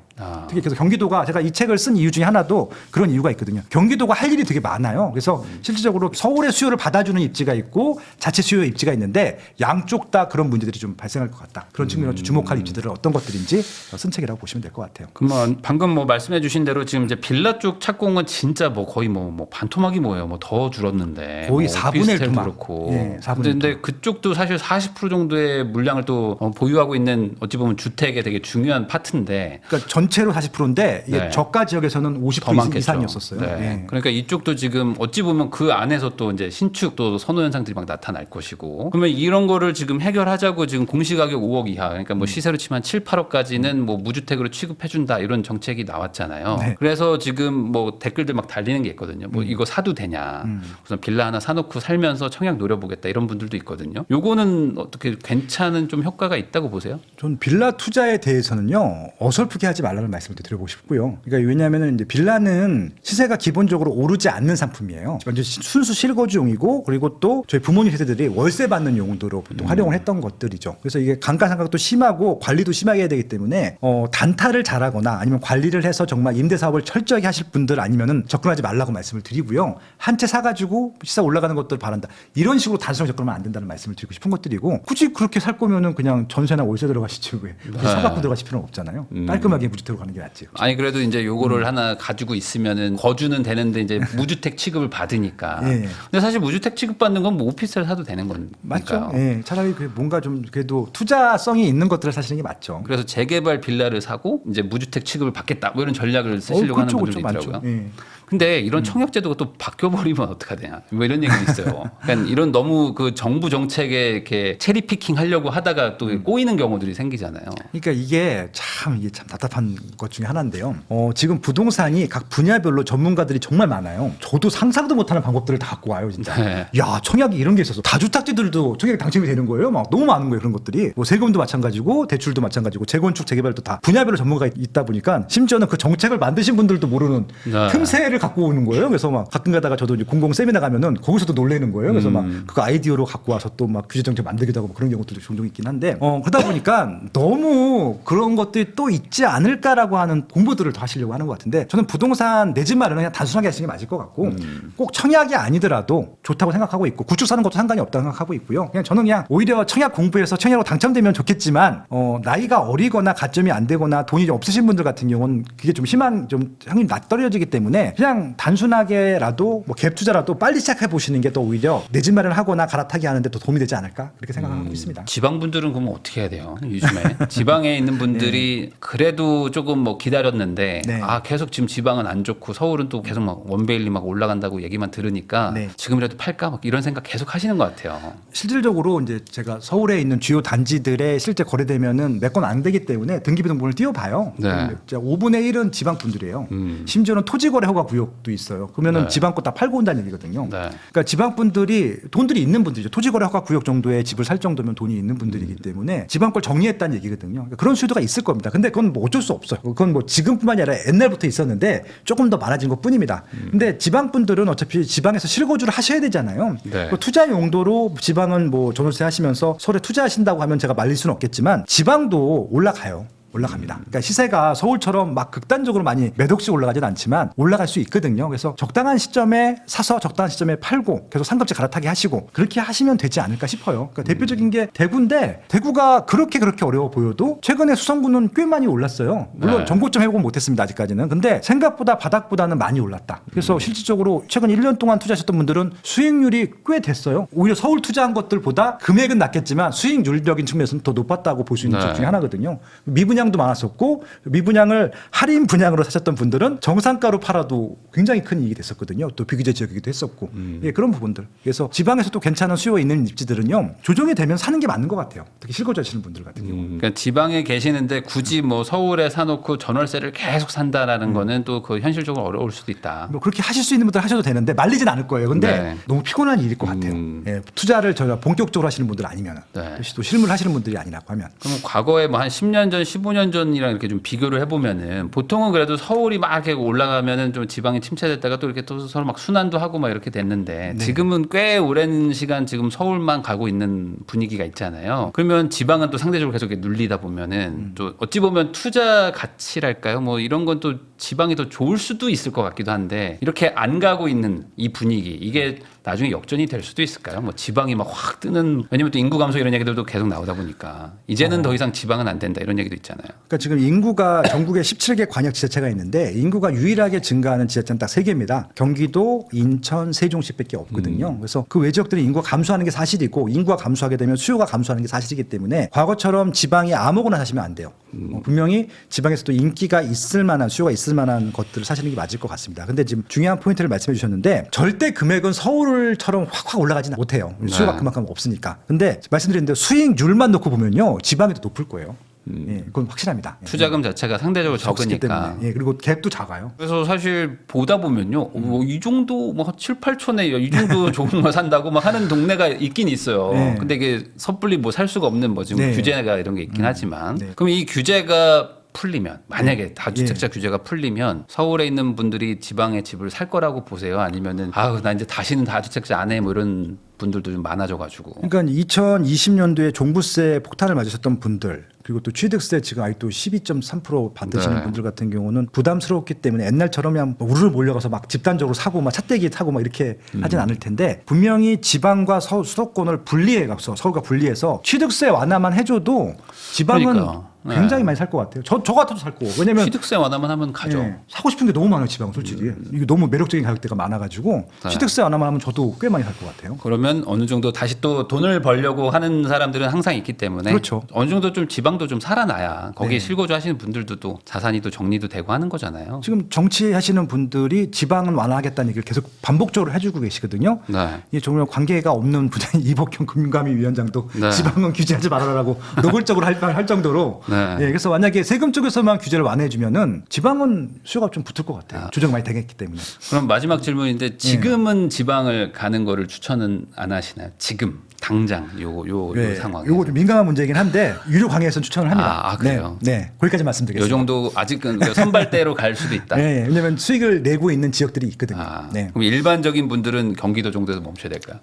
특히 그래서 경기도가 제가 이 책을 쓴 이유 중에 하나도 그런 이유가 있거든요. 경기도가 할 일이 되게 많아요. 그래서 실질적으로 서울의 수요를 받아주는 입지가 있고 자체 수요의 입지가 있는데 양쪽 다 그런 문제들이 좀 발생할 것 같다. 그런 측면으로 주목할 입지들은 어떤 것들인지 쓴 책이라고 보시면 될 것 같아요. 그럼 방금 뭐 말씀해주신 대로 지금 이제 빌라 쪽 착공은 진짜 뭐 거의 뭐 반토막이 뭐예요. 뭐 더 줄었는데 거의 뭐 4분의 1 토막. 그렇고. 예, 4분의 1 근데 그쪽도 사실 40% 정도의 물량을 또 보유하고 있는 어찌 보면 주택의 되게 중요한 파트인데. 그러니까 전체로 40%인데 이게 저가 지역에서는 50% 이상이었었어요. 그러니까 이쪽도 지금 어찌 보면 그 안에서 또 이제 신축 또 선호 현상들이 막 나타날 것이고. 그러면 이런 거를 지금 해결하자고 지금 공시가격 5억 이하, 그러니까 뭐 시세로 치면 7, 8억까지는 뭐 무주택으로 취급해준다 이런 정책이 나왔잖아요. 그래서 지금 뭐 댓글들 막 달리는 게 있거든요. 뭐 이거 사도 되냐? 우선 빌라 하나 사놓고 살면서 청약 노려보겠다 이런 분들도 있거든요. 요거는 어떻게 괜찮은 좀 효과가 있다고 보세요? 전 빌라 투자에 대해서는요 어설프게 하지 말라는 말씀을 드리고 싶고요. 그러니까 왜냐하면 이제 빌라는 시세가 기본적으로 오르지 않는 상품이에요. 완전 순수 실거주용이고 그리고 또 저희 부모님 세대들이 월세 받는 용도로 보통 활용을 했던 것들이죠. 그래서 이게 감가상각도 심하고 관리도 심하게 해야 되기 때문에 단타를 잘하거나 아니면 관리를 해서 정말 임대 사업을 철저하게 하실 분들 아니면은 접근하지 말라고 말씀을 드리고요. 한 채 사가지고 시세 올라가는 것들을 바란다. 이런 식으로 단순하게 접근하면 안 된다는 말씀을 드리고 싶은 것들이고 굳이 그렇게 살 거면은 그냥 전세나 월세 들어가시죠. 왜 사갖고 들어가실 필요는 없잖아요. 깔끔하게 무주택으로 가는 게 낫지. 아니 그래도 이제 요거를 하나 가지고 있으면은 거주는 되는데 이제 무주택 취급을 받으니까. 근데 사실 무주택 취급받는 건 뭐 오피스텔 사도 되는 거니까요. 맞죠. 차라리 뭔가 좀 그래도 투자성이 있는 것들을 사시는 게 맞죠. 그래서 재개발 빌라를 사고 이제 무주택 취급을 받겠다 뭐 이런 전략을 쓰시려고 하는 분들도 있더라고요. 근데 이런 청약제도가 또 바뀌어버리면 어떡하냐. 뭐 이런 얘기도 있어요. 그러니까 이런 너무 그 정부 정책에 이렇게 체리피킹 하려고 하다가 또 꼬이는 경우들이 생기잖아요. 그러니까 이게 참 답답한 것 중에 하나인데요. 지금 부동산이 각 분야별로 전문가들이 정말 많아요. 저도 상상도 못하는 방법들을 다 갖고 와요, 진짜. 네. 야, 청약이 이런 게 있어서 다주택지들도 청약이 당첨이 되는 거예요. 막 너무 많은 거예요, 그런 것들이. 뭐 세금도 마찬가지고 대출도 마찬가지고 재건축 재개발도 다 분야별로 전문가가 있다 보니까 심지어는 그 정책을 만드신 분들도 모르는 네. 틈새를 갖고 오는 거예요. 그래서 막 가끔 가다가 저도 이제 공공 세미나 가면은 거기서도 놀래는 거예요. 그래서 막 그거 아이디어로 갖고 와서 또 막 규제 정책 만들기도 하고 뭐 그런 경우들도 종종 있긴 한데 그러다 보니까 너무 그런 것들이 또 있지 않을까라고 하는 공부들을 더 하시려고 하는 것 같은데 저는 부동산 내 집 마련은 그냥 단순하게 하시는 게 맞을 것 같고 꼭 청약이 아니더라도 좋다고 생각하고 있고 구축 사는 것도 상관이 없다고 생각하고 있고요. 그냥 저는 그냥 오히려 청약 공부해서 청약으로 당첨되면 좋겠지만 나이가 어리거나 가점이 안 되거나 돈이 좀 없으신 분들 같은 경우는 그게 좀 심한 좀 확률이 낮떨어지기 때문에 그냥 단순하게라도 뭐 갭 투자라도 빨리 시작해 보시는 게 더 오히려 내 집 마련을 하거나 갈아타기 하는데 더 도움이 되지 않을까 그렇게 생각하고 있습니다. 지방 분들은 그러면 어떻게 해야 돼요? 요즘에 지방에 있는 분들이 그래도 조금 뭐 기다렸는데 네. 계속 지금 지방은 안 좋고 서울은 또 계속 막 원베일리 막 올라간다고 얘기만 들으니까 네. 지금이라도 팔까 막 이런 생각 계속 하시는 것 같아요. 실질적으로 이제 제가 서울에 있는 주요 단지들에 실제 거래되면은 몇 건 안 되기 때문에 등기부등본을 띄워봐요. 네. 5분의 1은 지방 분들이에요. 심지어는 토지거래 허가 구역도 있어요. 그러면은 네. 지방 거 다 팔고 온다는 얘기거든요. 네. 그러니까 지방 분들이 돈들이 있는 분들이죠. 토지거래 허가 구역 정도의 집을 살 정도면 돈이 있는 분들이기 때문에 지방 걸 정리했다는 얘기거든요. 그러니까 그런 수요도가 있을 겁니다. 근데 그건 뭐 어쩔 수 없어요. 그건 뭐 지금뿐만이 아니라 옛날부터 있었는데 조금 더 많아진 것뿐입니다. 근데 지방 분들은 어차피 지방에서 실거주를 하셔야 되잖아요. 네. 그 투자 용도로 지방은 뭐 전월세 하시면서 서울에 투자하신다고 하면 제가 말릴 수는 없겠지만 지방도 올라가요. 올라갑니다. 그러니까 시세가 서울처럼 막 극단적으로 많이 몇 억씩 올라가진 않지만 올라갈 수 있거든요. 그래서 적당한 시점에 사서 적당한 시점에 팔고 계속 상급지 갈아타게 하시고 그렇게 하시면 되지 않을까 싶어요. 그러니까 대표적인 게 대구인데 대구가 그렇게 어려워 보여도 최근에 수성구는 꽤 많이 올랐어요. 물론 네. 정보점 회복은 못했습니다. 아직까지는. 근데 생각보다 바닥보다는 많이 올랐다. 그래서 실질적으로 최근 1년 동안 투자하셨던 분들은 수익률이 꽤 됐어요. 오히려 서울 투자한 것들보다 금액은 낮겠지만 수익률적인 측면에서는 더 높았다고 볼 수 있는 네. 것 중에 하나거든요. 미분양도 많았었고 미분양을 할인 분양으로 사셨던 분들은 정상가로 팔아도 굉장히 큰 이익이 됐었거든요. 또 비규제 지역이기도 했었고 예, 그런 부분들. 그래서 지방에서도 괜찮은 수요가 있는 입지들은요. 조정이 되면 사는 게 맞는 것 같아요. 특히 실거주 하시는 분들 같은 경우. 그러니까 지방에 계시는데 굳이 뭐 서울에 사놓고 전월세를 계속 산다라는 거는 또 그 현실적으로 어려울 수도 있다. 뭐 그렇게 하실 수 있는 분들 하셔도 되는데 말리진 않을 거예요. 근데 네. 너무 피곤한 일일 것 같아요. 예, 투자를 저희가 본격적으로 하시는 분들 아니면 네. 또 실물 하시는 분들이 아니라고 하면 그럼 과거에 뭐 한 10년 전, 15년 전이랑 이렇게 좀 비교를 해보면은 보통은 그래도 서울이 막 이렇게 올라가면은 좀 지방이 침체됐다가 또 이렇게 또 서로 막 순환도 하고 막 이렇게 됐는데 네. 지금은 꽤 오랜 시간 지금 서울만 가고 있는 분위기가 있잖아요. 그러면 지방은 또 상대적으로 계속 이렇게 눌리다 보면은 또 어찌 보면 투자 가치랄까요? 뭐 이런 건 또 지방이 더 좋을 수도 있을 것 같기도 한데 이렇게 안 가고 있는 이 분위기 이게 나중에 역전이 될 수도 있을까요? 뭐 지방이 막 확 뜨는 왜냐면 또 인구 감소 이런 얘기들도 계속 나오다 보니까 이제는 더 이상 지방은 안 된다 이런 얘기도 있잖아요. 그러니까 지금 인구가 전국에 17개 관역 지자체가 있는데 인구가 유일하게 증가하는 지자체는 딱 3개입니다. 경기도, 인천, 세종시밖에 없거든요. 그래서 그 외 지역들이 인구가 감소하는 게 사실이고 인구가 감소하게 되면 수요가 감소하는 게 사실이기 때문에 과거처럼 지방이 아무거나 사시면 안 돼요. 분명히 지방에서도 인기가 있을 만한 수요가 있을 만한 것들을 사시는 게 맞을 것 같습니다. 근데 지금 중요한 포인트를 말씀해 주셨는데 절대 금액은 서울처럼 확 올라가지는 못해요. 수요가 네. 그만큼 없으니까. 근데 말씀드렸는데 수익률만 놓고 보면요. 지방이 더 높을 거예요. 예, 그건 확실합니다. 예. 투자금 자체가 상대적으로 적기 적으니까. 때문에. 예, 그리고 갭도 작아요. 그래서 사실 보다 보면요. 이 정도 뭐 7, 8촌에 이 정도 좋은 거 산다고 막 하는 동네가 있긴 있어요. 네. 근데 이게 섣불리 뭐 살 수가 없는 뭐 지금 네. 규제가 이런 게 있긴 하지만 네. 그럼 이 규제가 풀리면 만약에 다주택자 규제가 풀리면 서울에 있는 분들이 지방에 집을 살 거라고 보세요? 아니면은 나 이제 다시는 다주택자 안 해 뭐 이런 분들도 좀 많아져가지고. 그러니까 2020년도에 종부세 폭탄을 맞으셨던 분들 그리고 또 취득세 지금 아직도 12.3% 받으시는 네. 분들 같은 경우는 부담스럽기 때문에 옛날처럼 그냥 우르르 몰려가서 막 집단적으로 사고 막 찻대기 타고 막 이렇게 하진 않을 텐데 분명히 지방과 수도권을 분리해서 서울과 분리해서 취득세 완화만 해줘도 지방은 그러니까. 굉장히 많이 살 것 같아요. 저 같아도 살 거고. 왜냐면 취득세 완화만 하면 가죠. 예, 사고 싶은 게 너무 많아요, 지방은 솔직히. 이게 너무 매력적인 가격대가 많아가지고 취득세 완화만 하면 저도 꽤 많이 살 것 같아요. 그러면 오르면 어느 정도 다시 또 돈을 벌려고 하는 사람들은 항상 있기 때문에 그렇죠. 어느 정도 좀 지방도 좀 살아나야 거기에 네. 실거주 하시는 분들도 또 자산이 또 정리도 되고 하는 거잖아요. 지금 정치하시는 분들이 지방은 완화하겠다는 얘기를 계속 반복적으로 해주고 계시거든요. 네. 이 정말 관계가 없는 분야인 이복형 금감위 위원장도 네. 지방은 규제하지 말아라라고 노골적으로 할 정도로 네. 예, 그래서 만약에 세금 쪽에서만 규제를 완화해주면은 지방은 수요가 좀 붙을 것 같아요. 조정 많이 되겠기 때문에. 그럼 마지막 질문인데 지금은 지방을 가는 거를 추천은 안 하시나요? 지금 당장 요 네, 상황에. 요거 좀 민감한 문제이긴 한데 유료 강의에서는 추천을 합니다. 그래요? 네, 거기까지 요 말씀드리겠습니다. 정도 아직은 선발대로 갈 수도 있다. 네, 왜냐하면 수익을 내고 있는 지역들이 있거든요. 네, 그럼 일반적인 분들은 경기도 정도에서 멈춰야 될까요?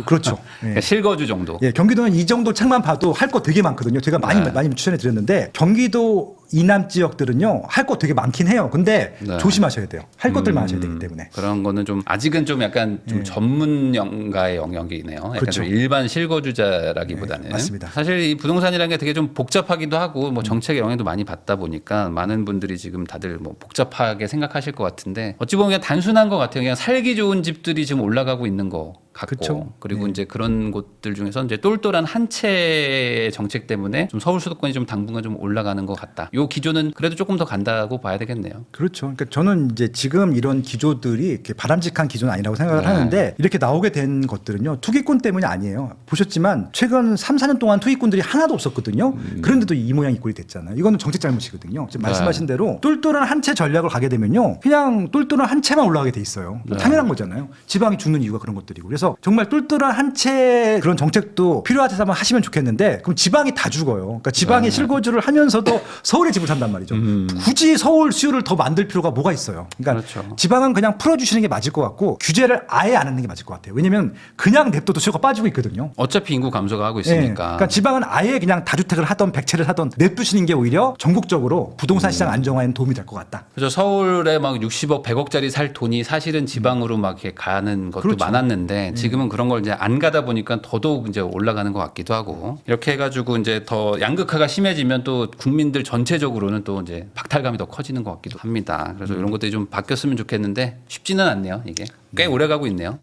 그렇죠. 네. 그러니까 실거주 정도. 예, 경기도는 이 정도 책만 봐도 할 거 되게 많거든요. 제가 많이 추천해 드렸는데 경기도 이남 지역들은요 할 거 되게 많긴 해요. 근데 네. 조심하셔야 돼요. 할 것들만 하셔야 되기 때문에. 그런 거는 좀 아직은 좀 약간 좀 전문가의 영역이네요. 약간 그렇죠. 좀 일반 실거주자라기보다는. 네, 맞습니다. 사실 이 부동산이라는 게 되게 좀 복잡하기도 하고 뭐 정책의 영향도 많이 받다 보니까 많은 분들이 지금 다들 뭐 복잡하게 생각하실 것 같은데 어찌 보면 그냥 단순한 것 같아요. 그냥 살기 좋은 집들이 지금 올라가고 있는 거 같고 그쵸. 그리고 이제 그런 곳들 중에서 이제 똘똘한 한 채의 정책 때문에 좀 서울 수도권이 좀 당분간 좀 올라가는 것 같다. 요 기조는 그래도 조금 더 간다고 봐야 되겠네요. 그렇죠. 그러니까 저는 이제 지금 이런 기조들이 이렇게 바람직한 기조는 아니라고 생각을 네. 하는데 이렇게 나오게 된 것들은요 투기꾼 때문이 아니에요. 보셨지만 최근 3, 4년 동안 투기꾼들이 하나도 없었거든요. 그런데도 이 모양 이 꼴이 됐잖아요. 이거는 정책 잘못이거든요. 지금 말씀하신 대로 똘똘한 한 채 전략을 가게 되면요 그냥 똘똘한 한 채만 올라가게 돼 있어요. 당연한 거잖아요. 지방이 죽는 이유가 그런 것들이고 그래서 정말 똘똘한 한 채 그런 정책도 필요하다면 하시면 좋겠는데 그럼 지방이 다 죽어요. 그러니까 지방에 실거주를 하면서도 서울에 집을 산단 말이죠. 굳이 서울 수요를 더 만들 필요가 뭐가 있어요. 그러니까 그렇죠. 지방은 그냥 풀어주시는 게 맞을 것 같고 규제를 아예 안 하는 게 맞을 것 같아요. 왜냐하면 그냥 냅둬도 수요가 빠지고 있거든요. 어차피 인구 감소가 하고 예. 있으니까. 그러니까 지방은 아예 그냥 다주택을 하던 백채를 하던 냅두시는 게 오히려 전국적으로 부동산 시장 안정화에는 도움이 될 것 같다. 그래서 서울에 막 60억, 100억짜리 살 돈이 사실은 지방으로 막 이렇게 가는 것도 그렇죠. 많았는데 지금은 그런 걸 이제 안 가다 보니까 더더욱 이제 올라가는 것 같기도 하고 이렇게 해가지고 이제 더 양극화가 심해지면 또 국민들 전체적으로는 또 이제 박탈감이 더 커지는 것 같기도 합니다. 그래서 이런 것들이 좀 바뀌었으면 좋겠는데 쉽지는 않네요. 이게 꽤 오래 가고 있네요.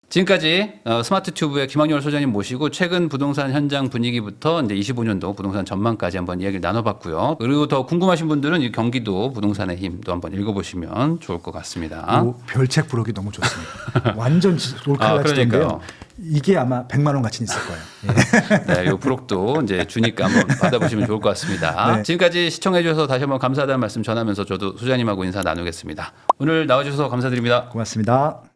지금까지 스마트 튜브의 김학렬 소장님 모시고 최근 부동산 현장 분위기부터 이제 25년도 부동산 전망까지 한번 이야기를 나눠봤고요. 그리고 더 궁금하신 분들은 이 경기도 부동산의 힘도 한번 읽어보시면 좋을 것 같습니다. 별책 부록이 너무 좋습니다. 완전 올칼라치인데요. 그러니까요. 이게 아마 100만 원 가치는 있을 거예요. 예. 네, 요 부록도 이제 주니까 한번 받아보시면 좋을 것 같습니다. 네. 지금까지 시청해주셔서 다시 한번 감사하다는 말씀 전하면서 저도 소장님하고 인사 나누겠습니다. 오늘 나와주셔서 감사드립니다. 고맙습니다.